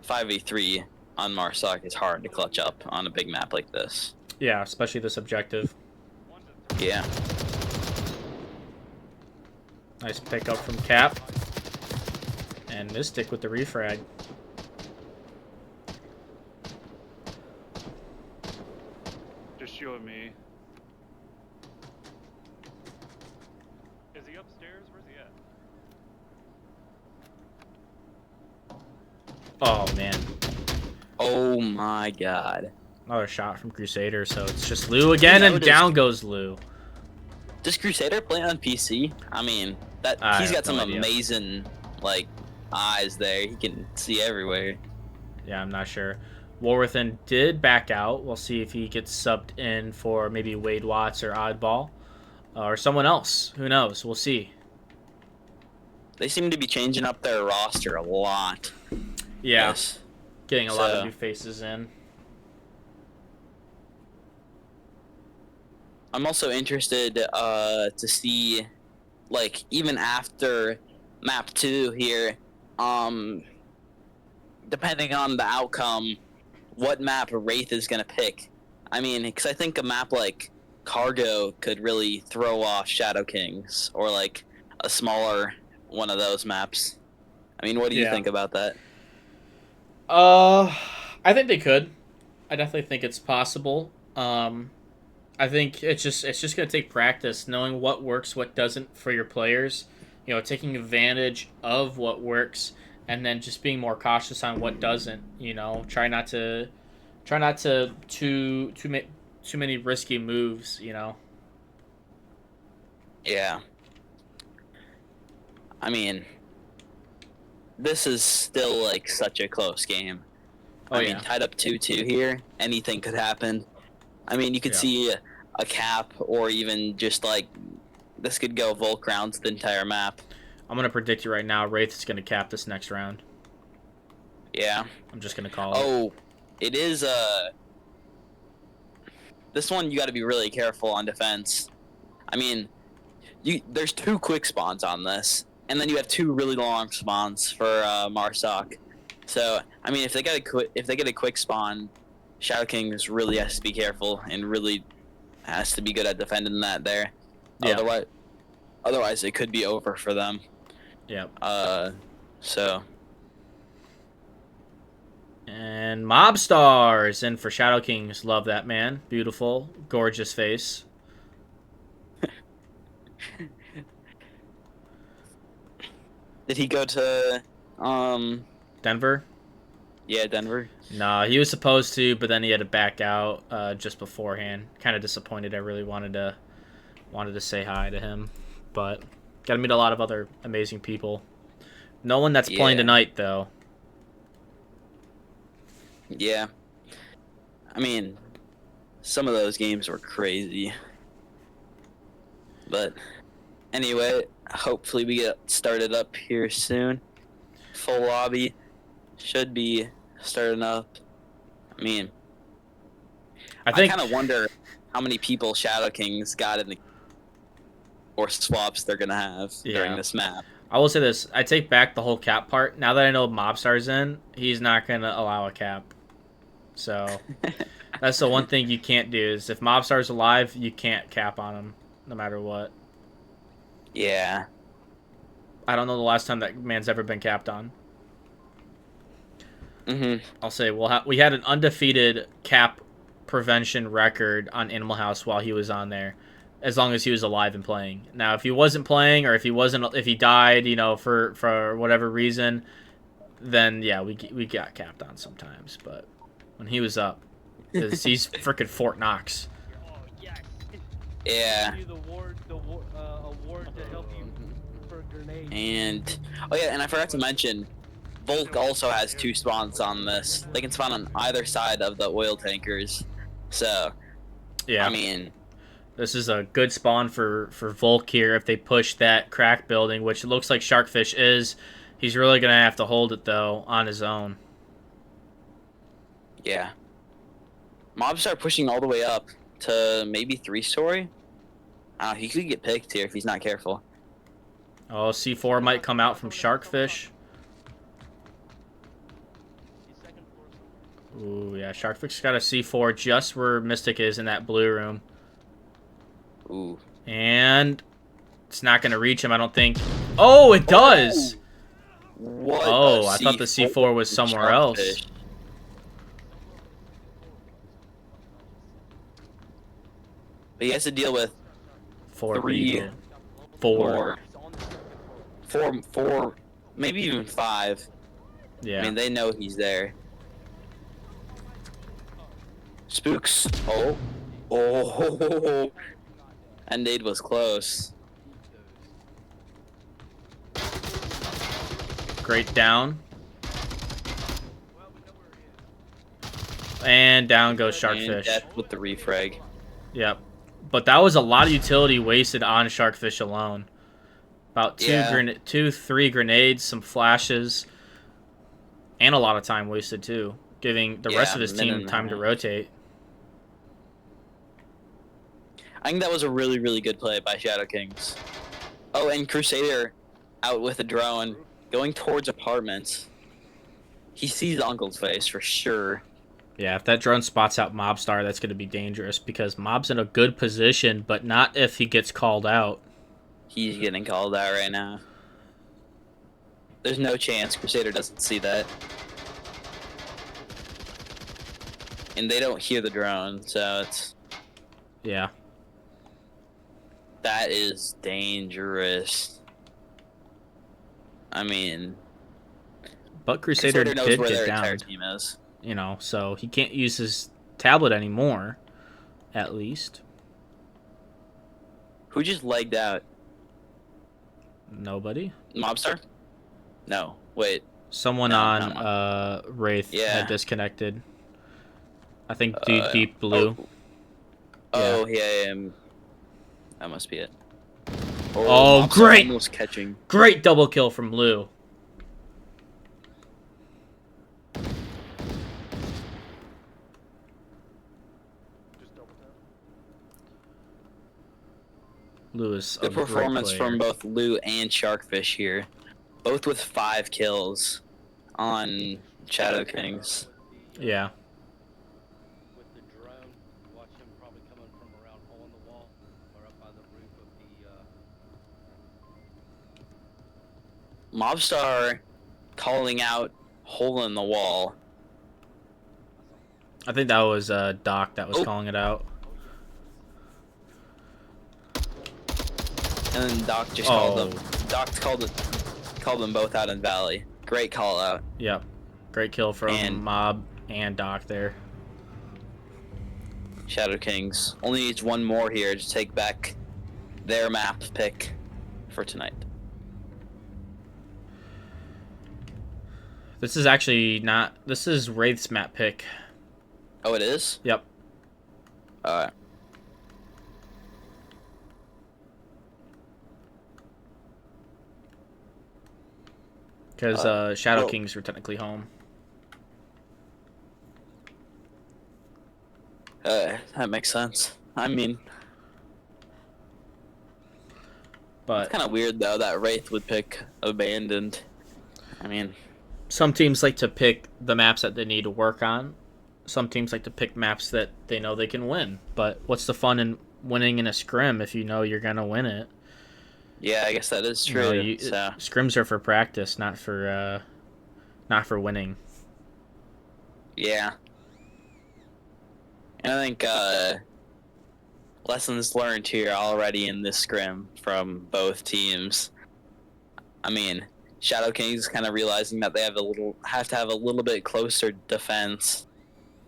5v3 on Marsoc is hard to clutch up on a big map like this. Yeah, especially this objective. Yeah. Nice pickup from Cap. And Mystic with the refrag. Oh, man. Oh my god. Another shot from Crusader, so it's just Lou again, and down goes Lou. Does Crusader play on PC? I mean, that I he's have got some no idea. amazing, like, eyes there. He can see everywhere. Yeah, I'm not sure. Warwithan did back out. We'll see if he gets subbed in for maybe Wade Watts or Oddball. Or someone else. Who knows? We'll see. They seem to be changing up their roster a lot. Yeah. Yes. Getting a lot of new faces in. I'm also interested to see, like, even after map 2 here, depending on the outcome, what map Wraith is going to pick. I mean, because I think a map like Cargo could really throw off ShadowKings, or like a smaller one of those maps. I mean, what do you think about that? I think they could. I definitely think it's possible. I think it's just gonna take practice, knowing what works, what doesn't for your players. You know, taking advantage of what works, and then just being more cautious on what doesn't. You know, try not to too many risky moves. You know. Yeah. I mean, this is still like such a close game. Oh, I mean, tied up 2-2 here. Anything could happen. I mean, you could see a cap, or even just like this could go Volk rounds the entire map. I'm gonna predict you right now. Wraith is gonna cap this next round. Yeah. I'm just gonna call it. Oh, it is this one you got to be really careful on defense. I mean, there's 2 quick spawns on this, and then you have 2 really long spawns for Marsoc. So, I mean, if they get a quick spawn, ShadowKings really has to be careful and really has to be good at defending that there. Yeah. Otherwise it could be over for them. Yeah. So. And Mobstar is in for ShadowKings. Love that man. Beautiful, gorgeous face. Did he go to Denver? Yeah, Denver. Nah, he was supposed to, but then he had to back out just beforehand. Kind of disappointed. I really wanted to say hi to him, but got to meet a lot of other amazing people. No one that's playing tonight though. Yeah. I mean, some of those games were crazy. But anyway, hopefully we get started up here soon. Full lobby should be starting up. I mean, I kind of wonder how many people ShadowKings got in the or swaps they're gonna have during this map. I will say this: I take back the whole cap part. Now that I know Mobstar's in, he's not gonna allow a cap. So that's the one thing you can't do is if Mobstar's alive, you can't cap on him, no matter what. Yeah. I don't know the last time that man's ever been capped on. I'll say we had an undefeated cap prevention record on Animal House while he was on there, as long as he was alive and playing. Now, if he wasn't playing, or if he died, you know, for whatever reason, then yeah, we got capped on sometimes. But when he was up, because he's freaking Fort Knox. Oh, yes. Yeah. The award to help you for grenades. And and I forgot to mention, Volk also has 2 spawns on this. They can spawn on either side of the oil tankers. So, yeah, I mean, this is a good spawn for Volk here if they push that crack building, which it looks like Sharkfish is. He's really going to have to hold it, though, on his own. Yeah. Mobs start pushing all the way up to maybe 3-story. He could get picked here if he's not careful. Oh, C4 might come out from Sharkfish. Ooh, yeah, Sharkfish got a C4 just where Mystic is in that blue room. Ooh. And it's not going to reach him, I don't think. Oh, it does! What? Oh, I thought the C4 was somewhere else. But he has to deal with 4 3, people. 4. 4, maybe even 5. Yeah. I mean, they know he's there. Spooks. Oh. Oh. And Nade was close. Great down. And down goes And Sharkfish. death with the refrag. Yep. But that was a lot of utility wasted on Sharkfish alone. About two, 3 grenades, some flashes, and a lot of time wasted too, giving the rest of his team time to rotate. I think that was a really, really good play by ShadowKings. Oh, and Crusader out with a drone going towards apartments. He sees Uncle's face for sure. Yeah, if that drone spots out Mobstar, that's going to be dangerous because Mob's in a good position, but not if he gets called out. He's getting called out right now. There's no chance Crusader doesn't see that. And they don't hear the drone, so it's... Yeah. That is dangerous. I mean... But Crusader knows did where get their down. entire team is. You know, so he can't use his tablet anymore, at least. Who just legged out? Nobody? Mobstar? No. Wait. Someone No, on Wraith had disconnected. I think Deep Blue. Oh, yeah. That must be it. Oh, great! Almost catching. Great double kill from Lou. Lou is Good performance from both Lou and Sharkfish here. Both with 5 kills on ShadowKings. Yeah. With the drone, watch him probably coming from around hole in the wall or up on the roof of the Mobstar calling out hole in the wall. I think that was Doc that was calling it out. And then Doc just called them. Doc called them both out in Valley. Great call out. Yep. Great kill from Mob and Doc there. ShadowKings only needs one more here to take back their map pick for tonight. This is actually not... This is Wraith's map pick. Oh, it is? Yep. Alright. Because ShadowKings were technically home. That makes sense. I mean... But it's kind of weird, though, that Wraith would pick Abandoned. I mean... Some teams like to pick the maps that they need to work on. Some teams like to pick maps that they know they can win. But what's the fun in winning in a scrim if you know you're going to win it? Yeah, I guess that is true. Scrims are for practice, not for winning. Yeah. And I think lessons learned here already in this scrim from both teams. I mean, ShadowKings is kind of realizing that they have to have a little bit closer defense.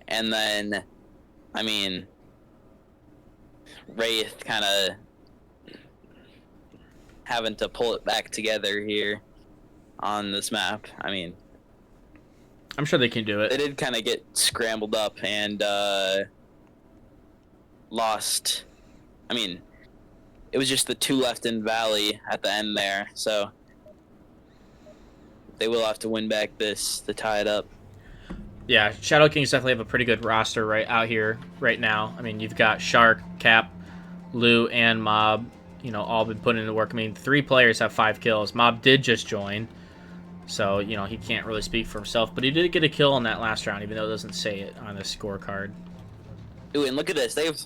And then, I mean, Wraith kind of having to pull it back together here on this map. I mean, I'm sure they can do it. They did kind of get scrambled up and lost. I mean, it was just the 2 left in Valley at the end there, so they will have to win back this to tie it up. Yeah, ShadowKings definitely have a pretty good roster right out here right now. I mean, you've got Shark, Cap, Lou, and Mob, you know, all been putting in the work. I mean, 3 players have 5 kills. Mob did just join, so, you know, he can't really speak for himself, but he did get a kill in that last round, even though it doesn't say it on the scorecard. Ooh, and look at this. They have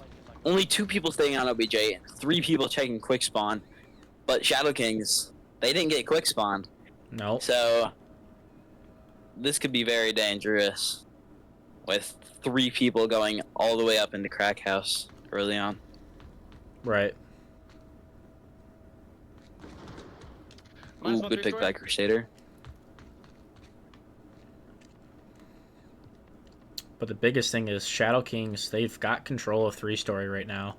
only 2 people staying on OBJ and 3 people checking quick spawn, but ShadowKings, they didn't get quick spawn. No. So this could be very dangerous with 3 people going all the way up into Crack House early on. Right. Ooh, good pick by Crusader. But the biggest thing is ShadowKings, they've got control of 3-story right now.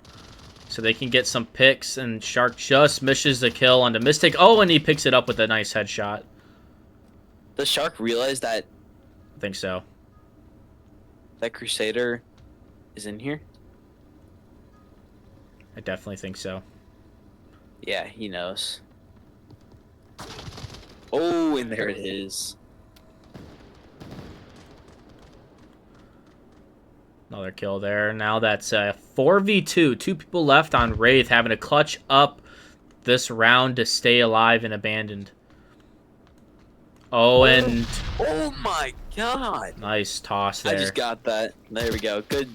So they can get some picks, and Shark just misses the kill on the mistake. Oh, and he picks it up with a nice headshot. Does Shark realize that I think so. that Crusader is in here? I definitely think so. Yeah, he knows. Oh, and there it is. Another kill there. Now that's 4v2. 2 people left on Wraith, having to clutch up this round to stay alive and abandoned. Oh, and Oh my god! nice toss there. I just got that. There we go. Good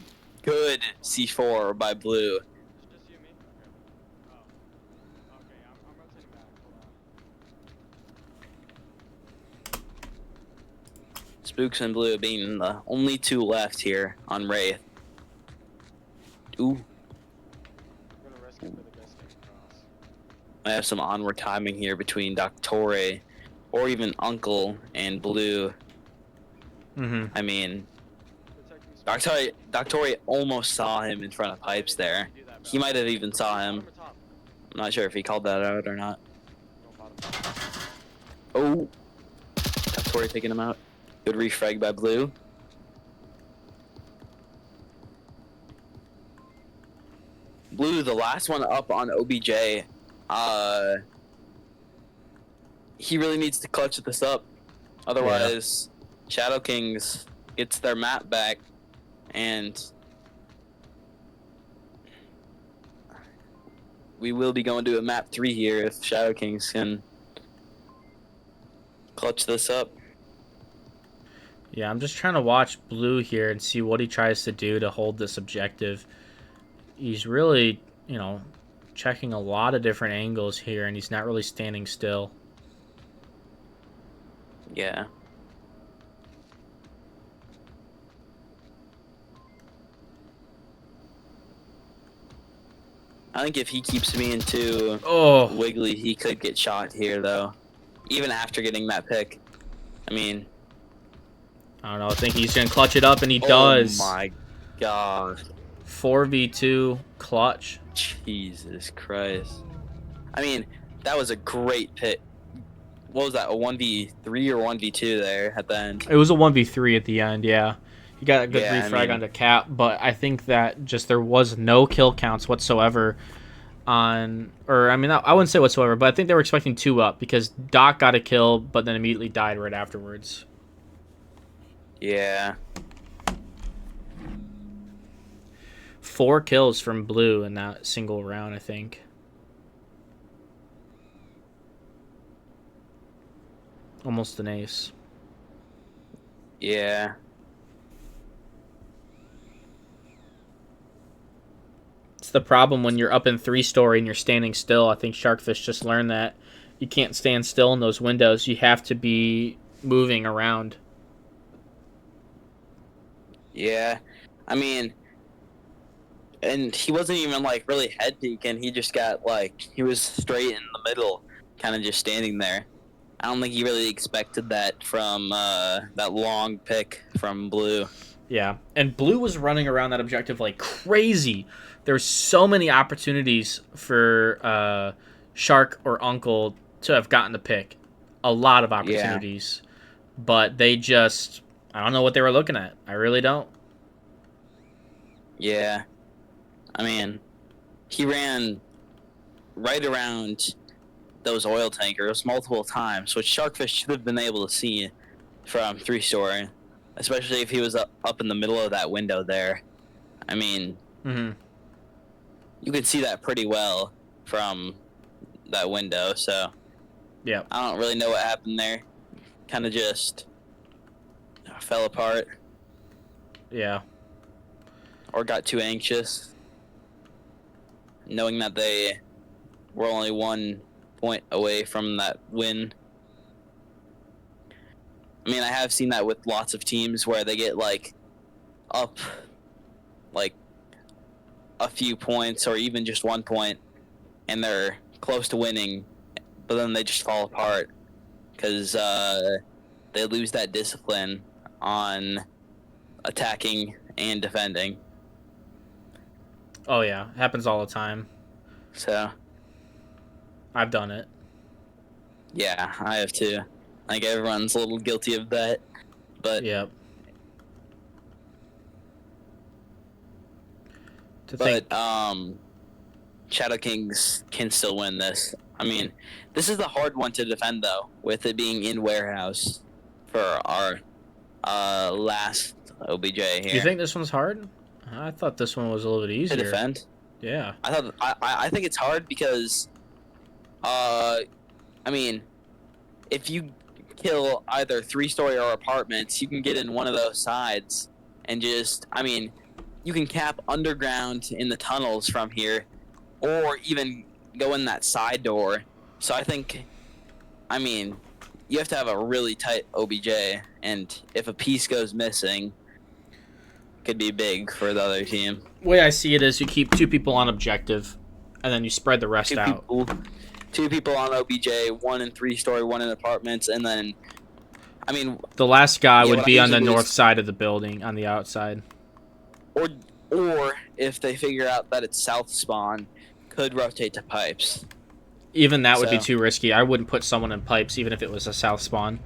C4 by Blue. It's just you and me? Okay. Oh. Okay, I'm rotating back. Hold on. Spooks and Blue being the only 2 left here on Wraith. Ooh, I'm gonna risk it for the best thing across. I have some onward timing here between Doctore or even Uncle and Blue. Mm-hmm. I mean, Protect me, Doctore almost saw him in front of pipes there. do that, He bro. might have even saw him. Bottom or top? I'm not sure if he called that out or not. Go bottom. Oh, Doctore taking him out. Good refrag by Blue. Blue, the last one up on OBJ. He really needs to clutch this up. Otherwise, ShadowKings gets their map back, and we will be going to a map 3 here if ShadowKings can clutch this up. Yeah, I'm just trying to watch Blue here and see what he tries to do to hold this objective. He's really, checking a lot of different angles here, and he's not really standing still. Yeah. I think if he keeps me into Oh, Wiggly, he could get shot here, though. Even after getting that pick. I mean, I don't know. I think he's going to clutch it up, and he does. Oh my god. 4v2 clutch. Jesus Christ. I mean, that was a great pick. What was that, a 1v3 or 1v2 there at the end? It was a 1v3 at the end, yeah. He got a good Yeah, I refrag mean- onto Cap, but I think that just there was no kill counts whatsoever on... Or, I mean, I wouldn't say whatsoever, but I think they were expecting 2 up because Doc got a kill, but then immediately died right afterwards. Yeah. 4 kills from Blue in that single round, I think. Almost an ace. Yeah. It's the problem when you're up in 3-story and you're standing still. I think Sharkfish just learned that you can't stand still in those windows. You have to be moving around. Yeah. I mean, and he wasn't even like really head peeking. He just got like, he was straight in the middle, kind of just standing there. I don't think he really expected that from that long pick from Blue. Yeah, and Blue was running around that objective like crazy. There's so many opportunities for Shark or Uncle to have gotten the pick. A lot of opportunities. But they just... I don't know what they were looking at. I really don't. Yeah. I mean, he ran right around those oil tankers multiple times, which Sharkfish should have been able to see from 3-story, especially if he was up in the middle of that window there. I mean, you could see that pretty well from that window, so Yeah. I don't really know what happened there. Kind of just fell apart Yeah. or got too anxious, knowing that they were only 1 point away from that win. I mean, I have seen that with lots of teams where they get like up like a few points or even just 1 point and they're close to winning, but then they just fall apart because they lose that discipline on attacking and defending. Oh yeah, happens all the time. So I've done it. yeah, I have too. Like everyone's a little guilty of that, but Yep. ShadowKings can still win this. I mean, this is the hard one to defend though, with it being in warehouse for our last OBJ here. Do you think this one's hard? I thought this one was a little bit to easier. defend? Yeah. I think it's hard because, I mean, if you kill either 3-story or apartments, you can get in one of those sides and just, I mean, you can cap underground in the tunnels from here, or even go in that side door. So I think, I mean, you have to have a really tight OBJ, and if a piece goes missing, it could be big for the other team. The way I see it is you keep 2 people on objective, and then you spread the rest out. Two people on OBJ, 1 in 3-story, 1 in apartments, and then, I mean, The last guy Yeah, would what be I on the usually do north is- side of the building, on the outside. or if they figure out that it's south spawn, could rotate to pipes. Even that would be So- too risky. I wouldn't put someone in pipes, even if it was a south spawn.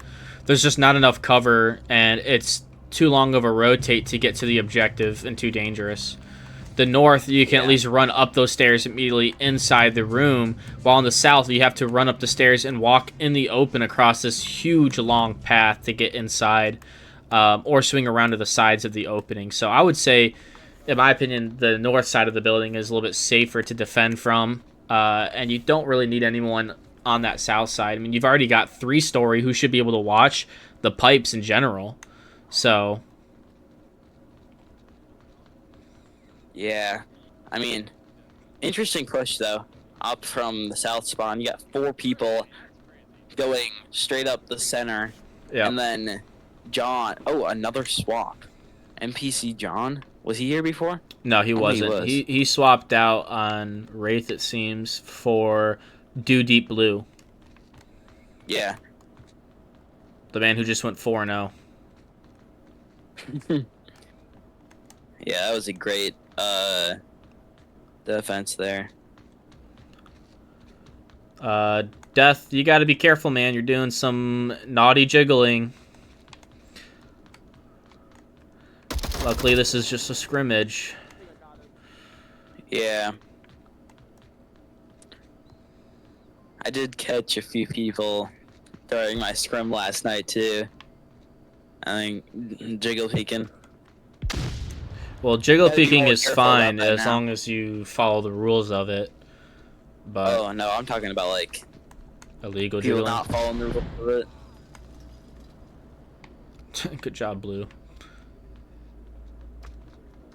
There's just not enough cover, and it's too long of a rotate to get to the objective and too dangerous. The north, you can at Yeah. least run up those stairs immediately inside the room, while in the south, you have to run up the stairs and walk in the open across this huge long path to get inside, or swing around to the sides of the opening. So I would say, in my opinion, the north side of the building is a little bit safer to defend from, and you don't really need anyone on that south side. I mean, you've already got 3-story who should be able to watch the pipes in general. So Yeah, I mean, interesting push though. Up from the south spawn, you got 4 people going straight up the center, yeah, and then John. Oh, another swap. NPC John, was he here before? no, he I think he wasn't. was. He swapped out on Wraith, it seems, for Deep Blue, Yeah. the man who just went 4-0. Yeah, that was a great defense there. Death, you got to be careful, man. You're doing some naughty jiggling. Luckily, this is just a scrimmage. Yeah. I did catch a few people during my scrim last night too. I think jiggle peeking. Well, jiggle Gotta be peeking more is careful about fine that as now. long as you follow the rules of it. But Oh no, I'm talking about like illegal people jiggling. not following the rules of it. Good job, Blue.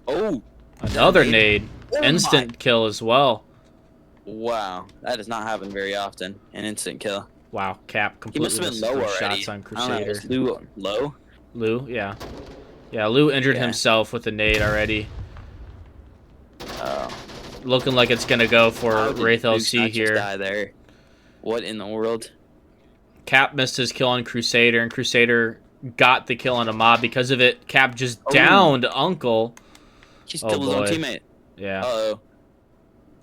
Oh, Another nade. nade. Oh my- Instant kill as well. wow, that does not happen very often. An instant kill. Wow, Cap He completely must have been misses low those already. shots on I don't know, Crusader. was Lou low? Lou, yeah. Yeah, Lou injured Yeah. himself with the nade already. Oh, Looking like it's going to go for how did Wraith Luke LC not just here. die there? What in the world? Cap missed his kill on Crusader, and Crusader got the kill on a mob because of it. Cap just Oh. downed Uncle. He's Oh, killed his own boy. teammate. Yeah. Uh-oh.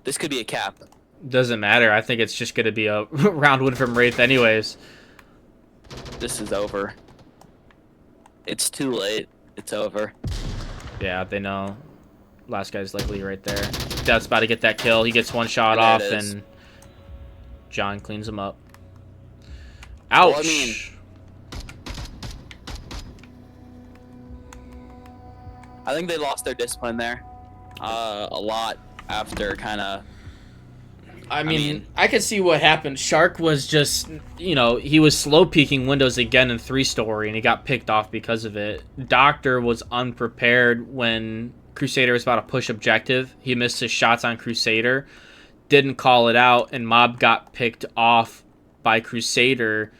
This could be a cap. Doesn't matter. I think it's just going to be a round win from Wraith anyways. This is over. It's too late. It's over. Yeah, they know. Last guy's likely right there. Death's about to get that kill. He gets one shot There off, it is. and John cleans him up. Ouch! Well, I mean- I think they lost their discipline there. A lot after kind of. I mean, mean- I could see what happened. Shark was just, he was slow peeking windows again in 3-story, and he got picked off because of it. Doctor was unprepared when Crusader was about to push objective. He missed his shots on Crusader, didn't call it out, and Mob got picked off by Crusader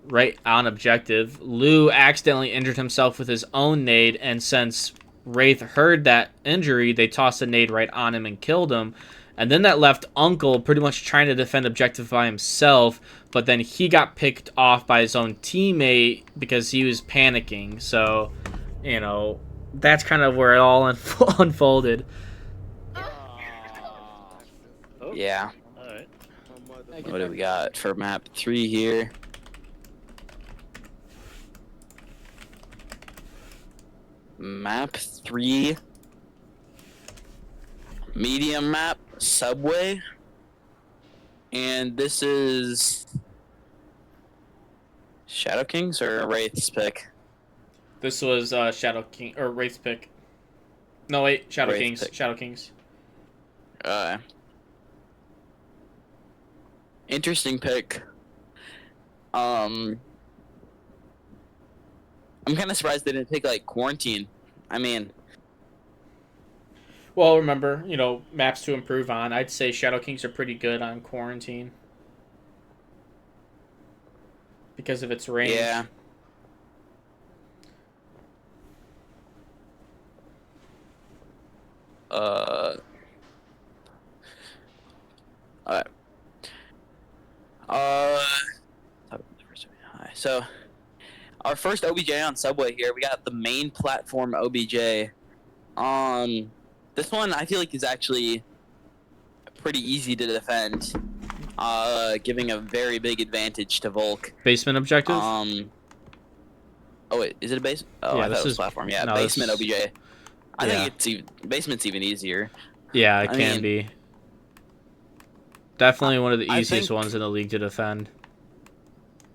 right on objective. Lou accidentally injured himself with his own nade, and since Wraith heard that injury, they tossed a nade right on him and killed him. And then that left Uncle pretty much trying to defend objective by himself, but then he got picked off by his own teammate because he was panicking. So, that's kind of where it all unfolded. Oh, Yeah. all right. What do we got for map 3 here? Map 3. Medium map, subway. And this is ShadowKings or Wraith's pick? This was Shadow King or Wraith's pick. No wait, Shadow Wraith Kings. pick. Shadow Kings. Interesting pick. I'm kind of surprised they didn't pick like quarantine. I mean, Well, remember, maps to improve on. I'd say Shadow Kings are pretty good on quarantine because of its range. yeah. Alright. So, our first OBJ on Subway here. We got the main platform OBJ. This one I feel like is actually pretty easy to defend. Giving a very big advantage to Volk. Basement objective. Oh wait, is it a base? Oh, Yeah, I this thought it was is- platform. Yeah, no, basement this- OBJ. I Yeah. think it's basement's even easier. Yeah, it I can mean, be. Definitely one of the I easiest think- ones in the league to defend.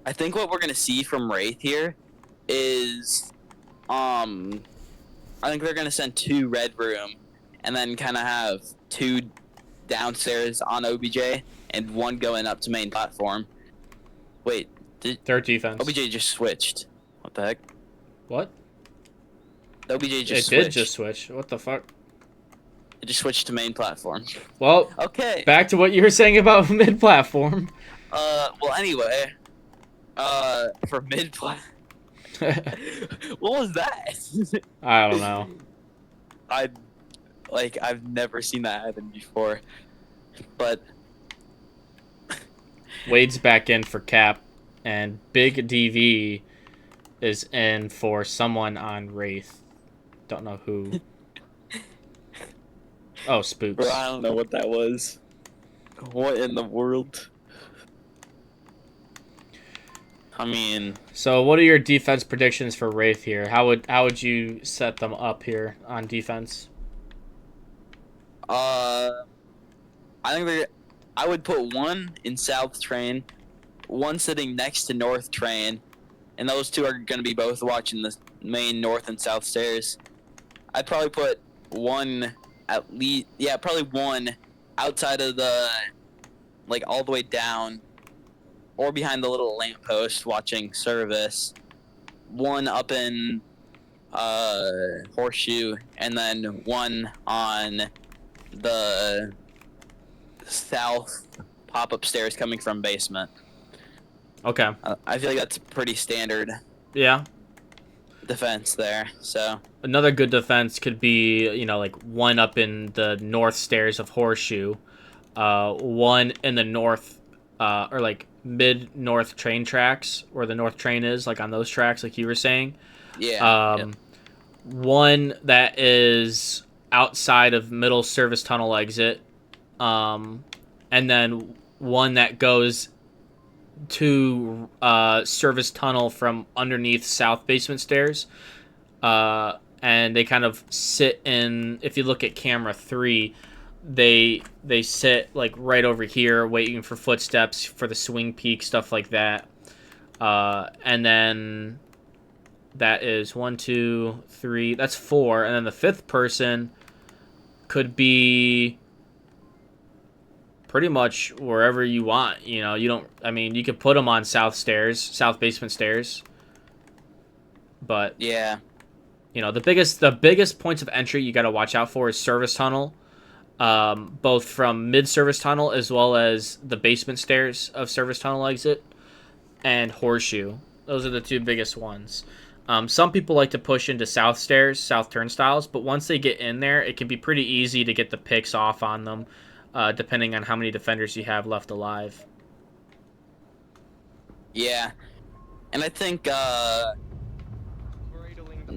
I think what we're gonna see from Wraith here is, I think they're gonna send 2 red room, and then kind of have 2 downstairs on OBJ and 1 going up to main platform. Wait, did Third defense. OBJ just switched? What the heck? What? OBJ just It did switched. just switch. What the fuck? It just switched to main platform. Well, Okay. back to what you were saying about mid-platform. Well, anyway. For mid plat. What was that? I don't know. I've never seen that happen before. But Wade's back in for Cap, and Big DV is in for someone on Wraith. Don't know who. Oh, Spooks. bro, I don't know what that was. What in the world? I mean, So, what are your defense predictions for Wraith here? How would you set them up here on defense? I think I would put 1 in South Train, 1 sitting next to North Train, and those 2 are going to be both watching the main North and South stairs. I'd probably put 1 at least, yeah, probably 1 outside of the, like, all the way down, or behind the little lamppost watching service. 1 up in Horseshoe, and then 1 on the south pop-up stairs coming from basement. Okay. I feel like that's pretty standard Yeah. defense there. So Another good defense could be, like 1 up in the north stairs of Horseshoe, 1 in the north, or like mid-north train tracks, where the north train is, like on those tracks, like you were saying. yeah, yep. 1 that is outside of middle service tunnel exit, and then 1 that goes to service tunnel from underneath south basement stairs, and they kind of sit in. If you look at camera 3, they sit like right over here waiting for footsteps for the swing peak, stuff like that, and then that is 1, 2, 3. That's 4, and then the 5th person could be pretty much wherever you want. You don't. I mean, you could put them on south basement stairs, but Yeah, the biggest points of entry you got to watch out for is service tunnel, both from mid service tunnel as well as the basement stairs of service tunnel exit, and Horseshoe. Those are the 2 biggest ones. Some people like to push into south stairs, south turnstiles, but once they get in there, it can be pretty easy to get the picks off on them, depending on how many defenders you have left alive. yeah, and I think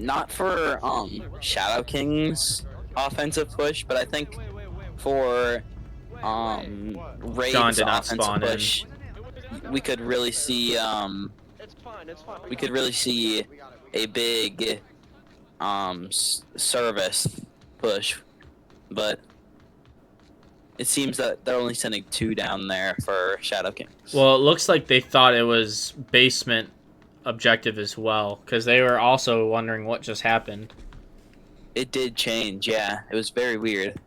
not for ShadowKings offensive push, but I think for John Wraith's did not offensive spawn push, we could really see a big service push, but it seems that they're only sending 2 down there for ShadowKings. Well, it looks like they thought it was basement objective as well, because they were also wondering what just happened. It did change, yeah. It was very weird.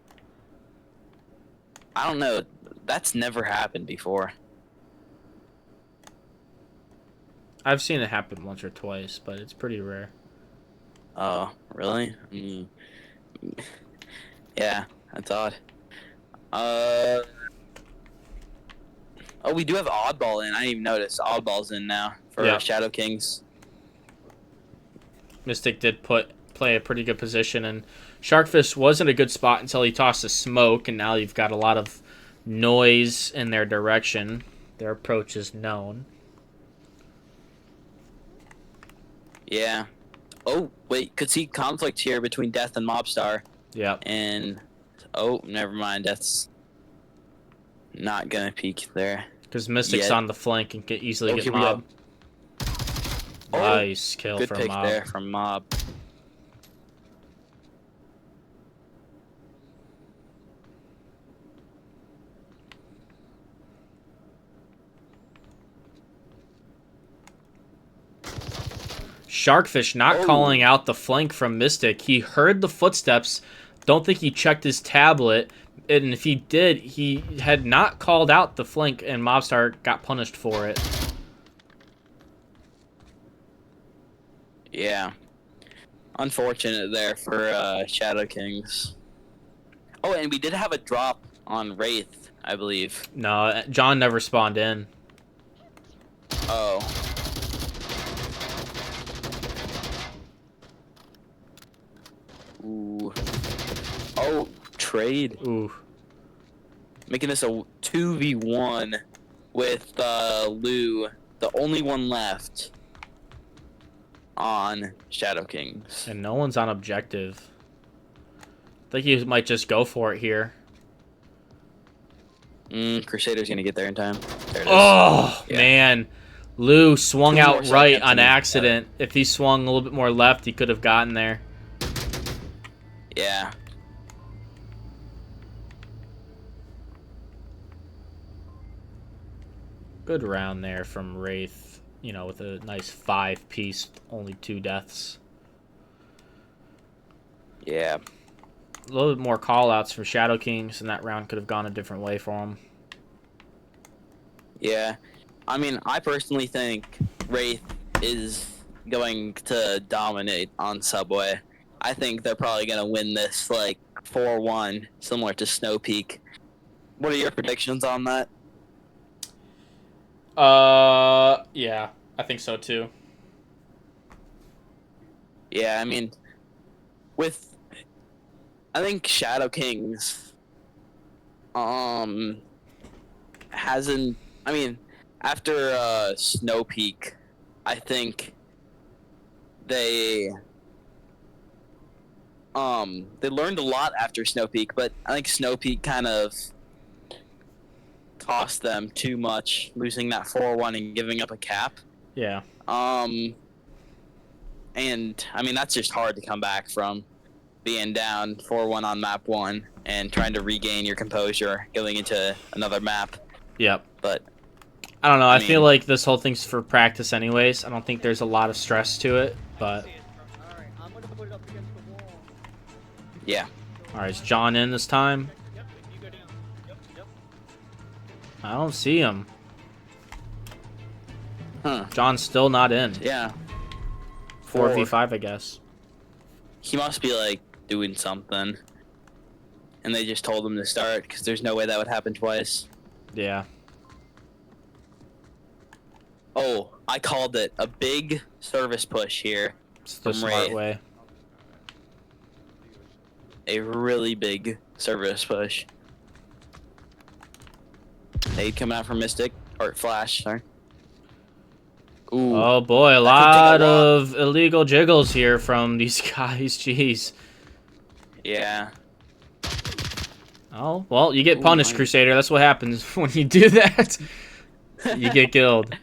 I don't know. That's never happened before. I've seen it happen once or twice, but it's pretty rare. Oh, really? Yeah, that's odd. Oh, we do have Oddball in. I didn't even notice. Oddball's in now for Yeah. ShadowKings. Mystic did play a pretty good position, and Sharkfish wasn't a good spot until he tossed a smoke, and now you've got a lot of noise in their direction. Their approach is known. Yeah. Oh, wait. Could see conflict here between Death and Mobstar. Yep. And, oh, never mind. Death's not going to peek there. Because Mystic's on the flank and can easily get here we Mob. Oh, Nice kill good for pick Mob. there from Mob. Sharkfish not calling out the flank from Mystic. He heard the footsteps. Don't think he checked his tablet. And if he did, he had not called out the flank, and Mobstar got punished for it. Yeah. Unfortunate there for ShadowKings. Oh, and we did have a drop on Wraith, I believe. No, John never spawned in. Oh. Ooh. Oh, trade. Ooh. Making this a 2v1 with Lou, the only one left on ShadowKings. And no one's on objective. I think he might just go for it here. Crusader's gonna get there in time. There it is. Oh, Yeah. man. Lou swung 2 more out right seconds on and- accident. If he swung a little bit more left, he could have gotten there. Yeah. Good round there from Wraith, you know, with a nice 5-piece, only 2 deaths. Yeah. A little bit more call-outs for ShadowKings, and that round could have gone a different way for him. Yeah. I mean, I personally think Wraith is going to dominate on Subway. I think they're probably going to win this, like, 4-1, similar to Snow Peak. What are your predictions on that? Yeah, I think so too. Yeah, I mean, I think ShadowKings, hasn't, I mean, after, Snow Peak, I think they learned a lot after Snow Peak, but I think Snow Peak kind of cost them too much, losing that 4-1 and giving up a cap. Yeah. And I mean, that's just hard to come back from, being down 4-1 on map 1 and trying to regain your composure going into another map. Yep. But I don't know. I mean- feel like this whole thing's for practice anyways. I don't think there's a lot of stress to it, but... yeah, Alright, is John in this time? I don't see him. huh? John's still not in. Yeah, 4v5, I guess. he must be like doing something, and they just told him to start because there's no way that would happen twice. Yeah. Oh, I called it a big service push here. It's the From smart Wraith. way. A really big service push. Nade coming out from Mystic, or Flash, sorry. Ooh, Oh boy, a that could take a lot lot. of illegal jiggles here from these guys. Jeez. Yeah. Oh, well, you get Ooh, punished, nice. Crusader. That's what happens when you do that. You get killed.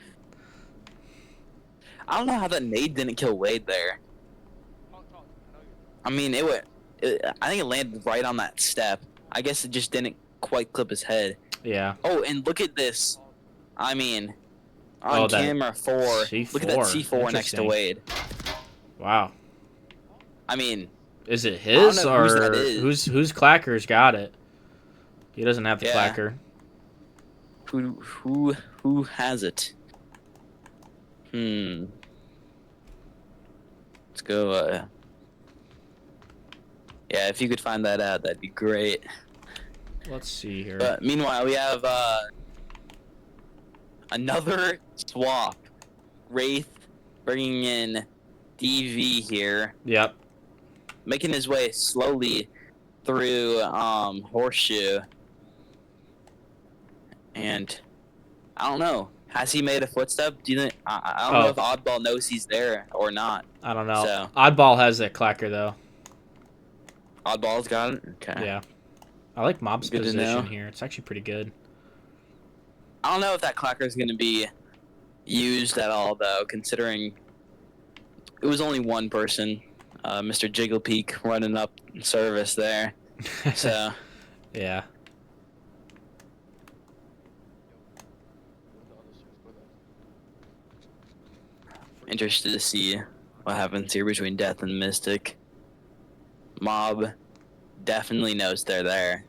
I don't know how that nade didn't kill Wade there. I mean, I think it landed right on that step. I guess it just didn't quite clip his head. Yeah. Oh, and look at this. I mean, Oh, on that camera 4. C4. Look at that C4 next to Interesting. Wade. Wow. I mean, Is it I don't his know whose that or is. whose clacker's got it? He doesn't have the Yeah. clacker. Who has it? Let's go. Yeah, if you could find that out, that'd be great. Let's see here. But meanwhile, we have another swap. Wraith bringing in DV here, Yep. making his way slowly through Horseshoe. And I don't know. Has he made a footstep? Do you think? I don't know if Oddball knows he's there or not. I don't know. So. Oddball has that clacker though. Oddball's got it? Okay. Yeah. I like Mob's Good to know. position here. It's actually pretty good. I don't know if that clacker is going to be used at all, though, considering it was only one person, Mr. Jigglepeak, running up service there. So, Yeah. interested to see what happens here between Death and Mystic. Mob definitely knows they're there.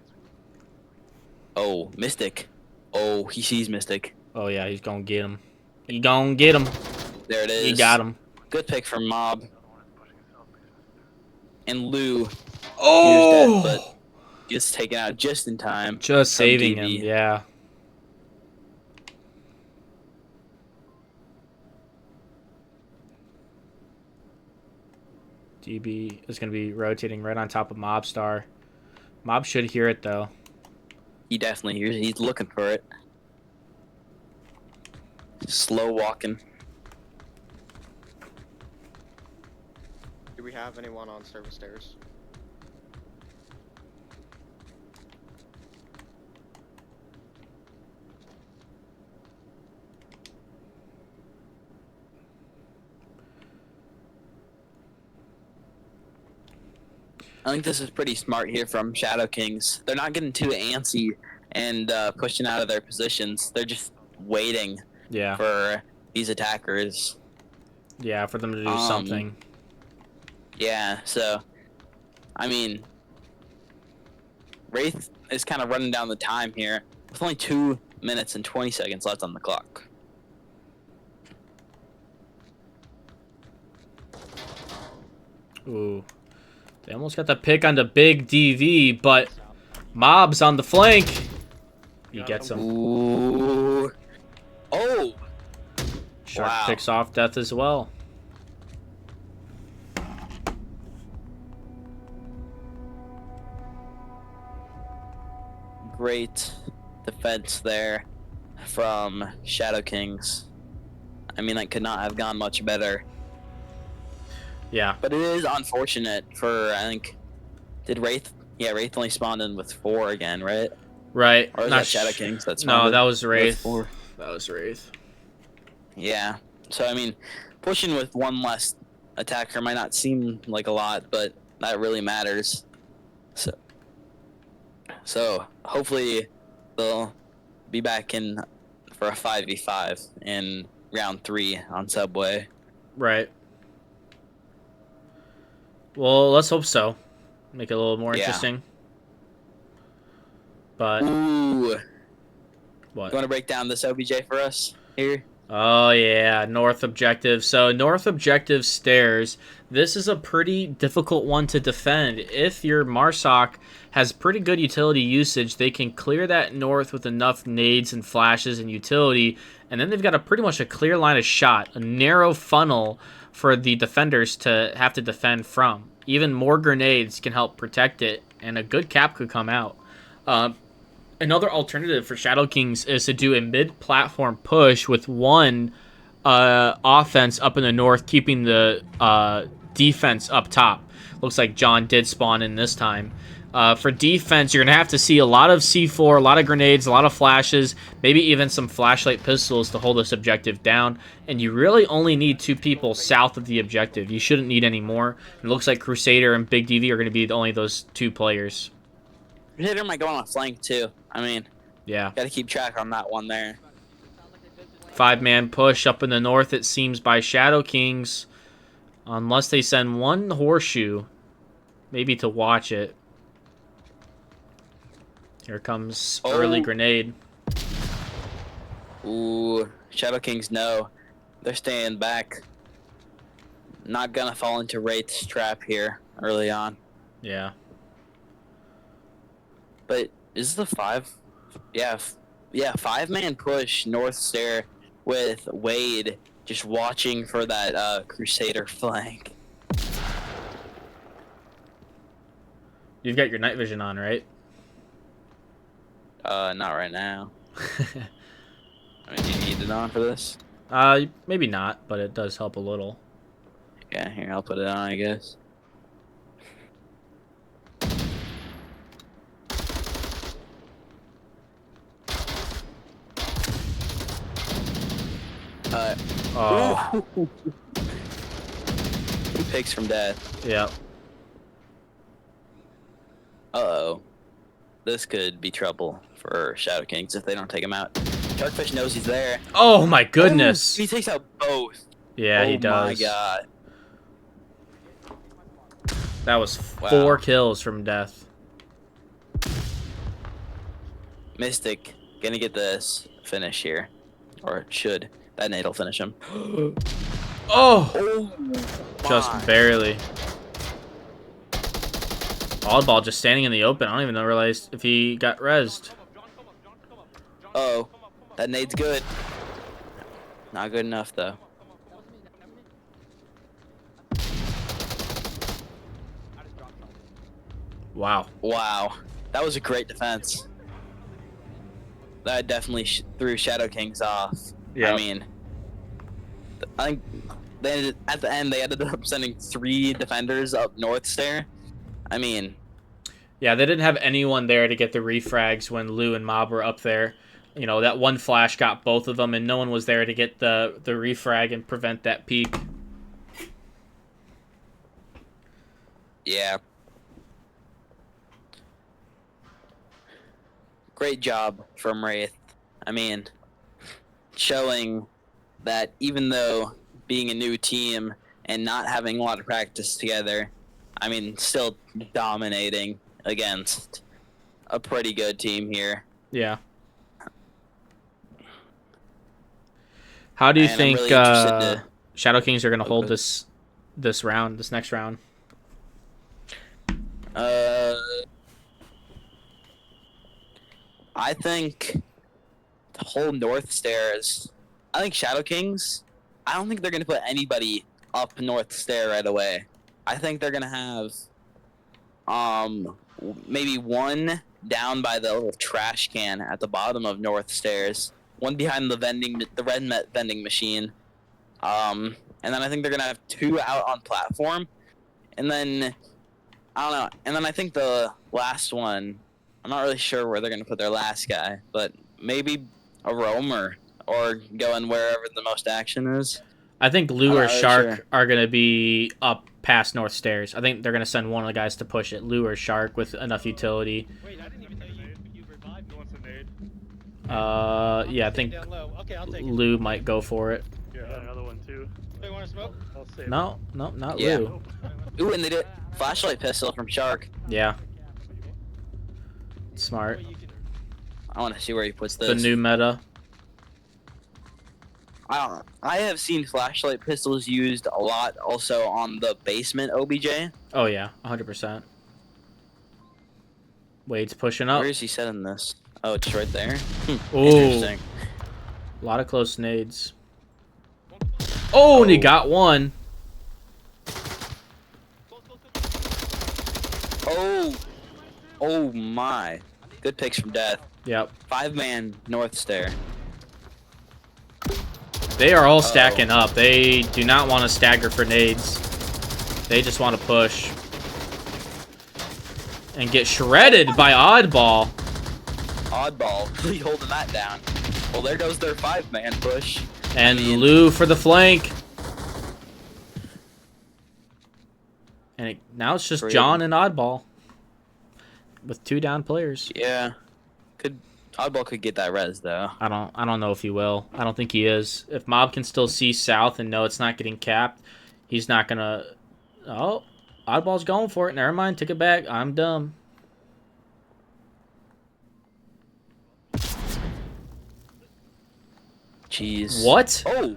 Oh, Mystic. Oh, he sees Mystic. Oh yeah, he's gonna get him. He gonna get him. There it is. He got him. Good pick from Mob. And Lou. Oh! Dead, but gets taken out just in time. Just from saving DV. him. Yeah. DB is gonna be rotating right on top of Mobstar. Mob should hear it though. He definitely hears it. He's looking for it. Slow walking. Do we have anyone on service stairs? I think this is pretty smart here from ShadowKings. They're not getting too antsy and pushing out of their positions. They're just waiting Yeah. for these attackers. Yeah, for them to do something. Yeah, so, I mean, Wraith is kind of running down the time here with only 2 minutes and 20 seconds left on the clock. Ooh. They almost got the pick on the big DV, but Mob's on the flank. He gets him. Ooh. Oh! Shark Wow. picks off Death as well. Great defense there from ShadowKings. I mean, that could not have gone much better. Yeah. But it is unfortunate for, I think, did Wraith? Yeah, Wraith only spawned in with 4 again, right? Right. Or is Not that ShadowKings? That's No, that was Wraith. 4. That was Wraith. Yeah. So, I mean, pushing with 1 less attacker might not seem like a lot, but that really matters. So hopefully they'll be back in for a 5v5 in round 3 on Subway. Right. Well, let's hope so. Make it a little more Yeah. interesting. But Ooh. what? You want to break down this OBJ for us here? Oh yeah, North Objective. So North Objective stairs. This is a pretty difficult one to defend. If your Marsoc has pretty good utility usage, they can clear that north with enough nades and flashes and utility, and then they've got a pretty much a clear line of shot, a narrow funnel for the defenders to have to defend from. Even more grenades can help protect it, and a good cap could come out. Another alternative for ShadowKings is to do a mid-platform push with 1 offense up in the north, keeping the defense up top. Looks like John did spawn in this time. For defense, you're going to have to see a lot of C4, a lot of grenades, a lot of flashes, maybe even some flashlight pistols to hold this objective down. And you really only need 2 people south of the objective. You shouldn't need any more. It looks like Crusader and Big DV are going to be only those 2 players. Crusader might go on a flank too. I mean, Yeah. got to keep track on that one there. 5-man push up in the north, it seems, by ShadowKings. Unless they send one horseshoe, maybe to watch it. Here comes early grenade. Ooh, ShadowKings, no. They're staying back. Not gonna fall into Wraith's trap here early on. Yeah. But is the 5? Yeah, 5-man push north stair with Wade just watching for that Crusader flank. You've got your night vision on, right? Not right now. I mean, do you need it on for this? Maybe not, but it does help a little. Yeah, here, I'll put it on, I guess. Oh. 2 picks from death. Yeah. Uh-oh. This could be trouble for ShadowKings if they don't take him out. Sharkfish knows he's there. Oh my goodness. He takes out both. Yeah, he does. Oh my god. That was Wow. 4 kills from death. Mystic gonna get this finish here. Or it should. That nade will finish him. Oh! Just barely. Oddball just standing in the open. I don't even realize if he got rezzed. Uh-oh. That nade's good. Not good enough, though. Wow. Wow. That was a great defense. That definitely threw ShadowKings off. Yeah. I mean, I think at the end they ended up sending 3 defenders up north stair. I mean, Yeah, they didn't have anyone there to get the refrags when Lou and Mob were up there. You know, that one flash got both of them, and no one was there to get the refrag and prevent that peek. yeah. Great job from Wraith. I mean, showing that even though being a new team and not having a lot of practice together, I mean, still dominating against a pretty good team here. Yeah. How do you And I'm think really interested ShadowKings are going to hold Okay. this next round? I think the whole north stairs. I think ShadowKings. I don't think they're gonna put anybody up north stair right away. I think they're gonna have, maybe one down by the little trash can at the bottom of north stairs, one behind the red vending machine, and then I think they're gonna have 2 out on platform, and then I don't know, and then I think the last one. I'm not really sure where they're going to put their last guy, but maybe a roamer or going wherever the most action is. I think Lou I'm or not really Shark sure. are going to be up past North Stairs. I think they're going to send one of the guys to push it, Lou or Shark, with enough utility. Wait, I didn't even know you revived me. Wants a nade. Yeah, I think Down low. Okay, I'll take it. Lou might go for it. Yeah, another one too. Hey, want to smoke? I'll save No, not Yeah. Lou. Ooh, and they did flashlight pistol from Shark. Yeah. Smart. Wait, you can... I want to see where he puts this. The new meta. I don't know. I have seen flashlight pistols used a lot also on the basement OBJ. Oh, yeah, 100%. Wade's pushing up. Where is he setting this? Oh, it's right there. Ooh, Interesting. a lot of close nades. Oh, and he got one. Oh. Oh my. Good picks from death. Yep. 5-man north stair. They are all stacking up. They do not want to stagger for nades. They just want to push. And get shredded by Oddball. Oddball really holding that down. Well, there goes their 5-man push. And Lou for the flank. And now it's just John and Oddball. With 2 down players. Yeah. Oddball could get that res though. I don't know if he will. I don't think he is. If Mob can still see south and know it's not getting capped, he's not gonna. Oh, Oddball's going for it. Never mind. Took it back. I'm dumb. Jeez. What? Oh.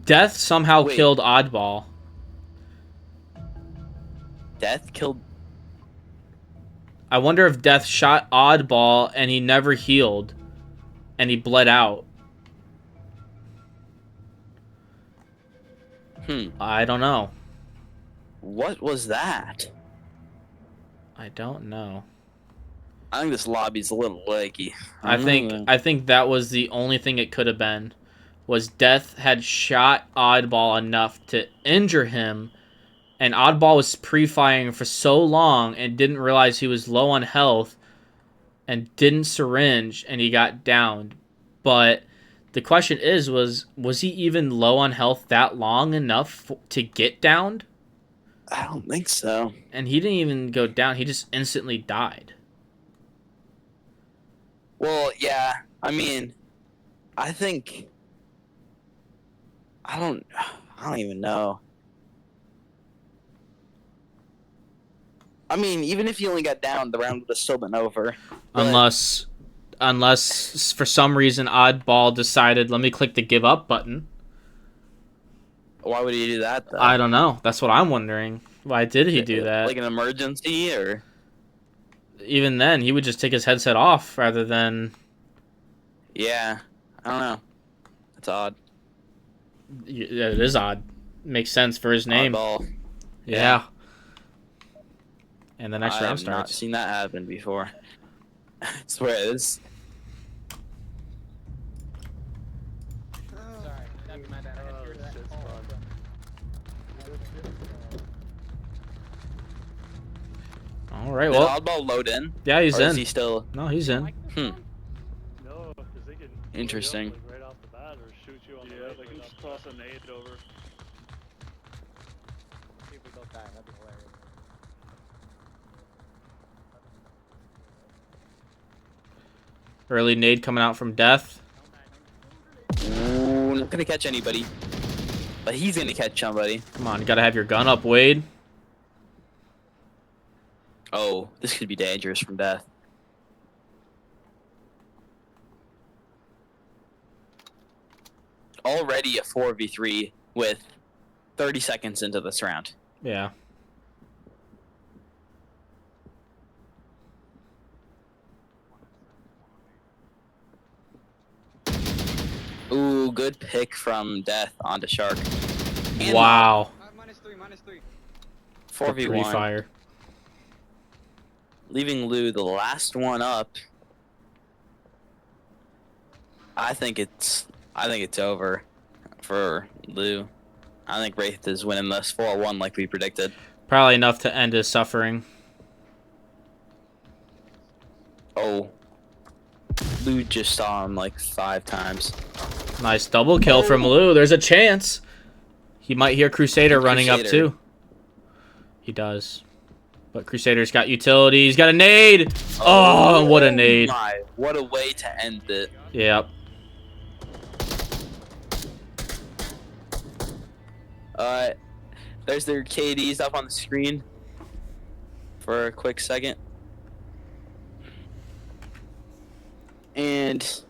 Death somehow killed Oddball. Death killed. I wonder if Death shot Oddball and he never healed, and he bled out. I don't know. What was that? I don't know. I think this lobby's a little leggy. I think that was the only thing it could have been. Was Death had shot Oddball enough to injure him, and Oddball was pre-firing for so long and didn't realize he was low on health and didn't syringe, and he got downed. But the question is, was he even low on health that long enough to get downed? I don't think so. And he didn't even go down. He just instantly died. Well, yeah. I mean, I don't even know. I mean, even if he only got down, the round would have still been over. Unless for some reason Oddball decided, let me click the give up button. Why would he do that, though? I don't know. That's what I'm wondering. Why did he do that? Like an emergency, or? Even then, he would just take his headset off rather than... Yeah. I don't know. That's odd. Yeah, it is odd. Makes sense for his name. Oddball. Yeah. And the next round I have not starts. seen that happen before. I swear it is. All right, Did well... Oddball load in? Yeah, he's or in. Is he still... No, he's in. No, because they can Interesting. like, right off the bat or shoot you on the way. They can just toss a nade over. See if we don't die. That'd be hilarious. Early nade coming out from Death. Ooh, not gonna catch anybody. But he's gonna catch somebody. Come on, you gotta have your gun up, Wade. Oh, this could be dangerous from Death. Already a 4v3 with 30 seconds into this round. Yeah. Ooh, good pick from Death onto Shark. And Wow. -3. 4v1. Pre-fire. Leaving Lou the last one up. I think it's over for Lou. I think Wraith is winning this 4-1 like we predicted. Probably enough to end his suffering. Oh. Lou just saw him like 5 times. Nice double kill from Lou. There's a chance. He might hear Crusader running up too. He does. But Crusader's got utility. He's got a nade. Oh, what a nade. My, what a way to end it. Yep. There's their KDs up on the screen for a quick second. And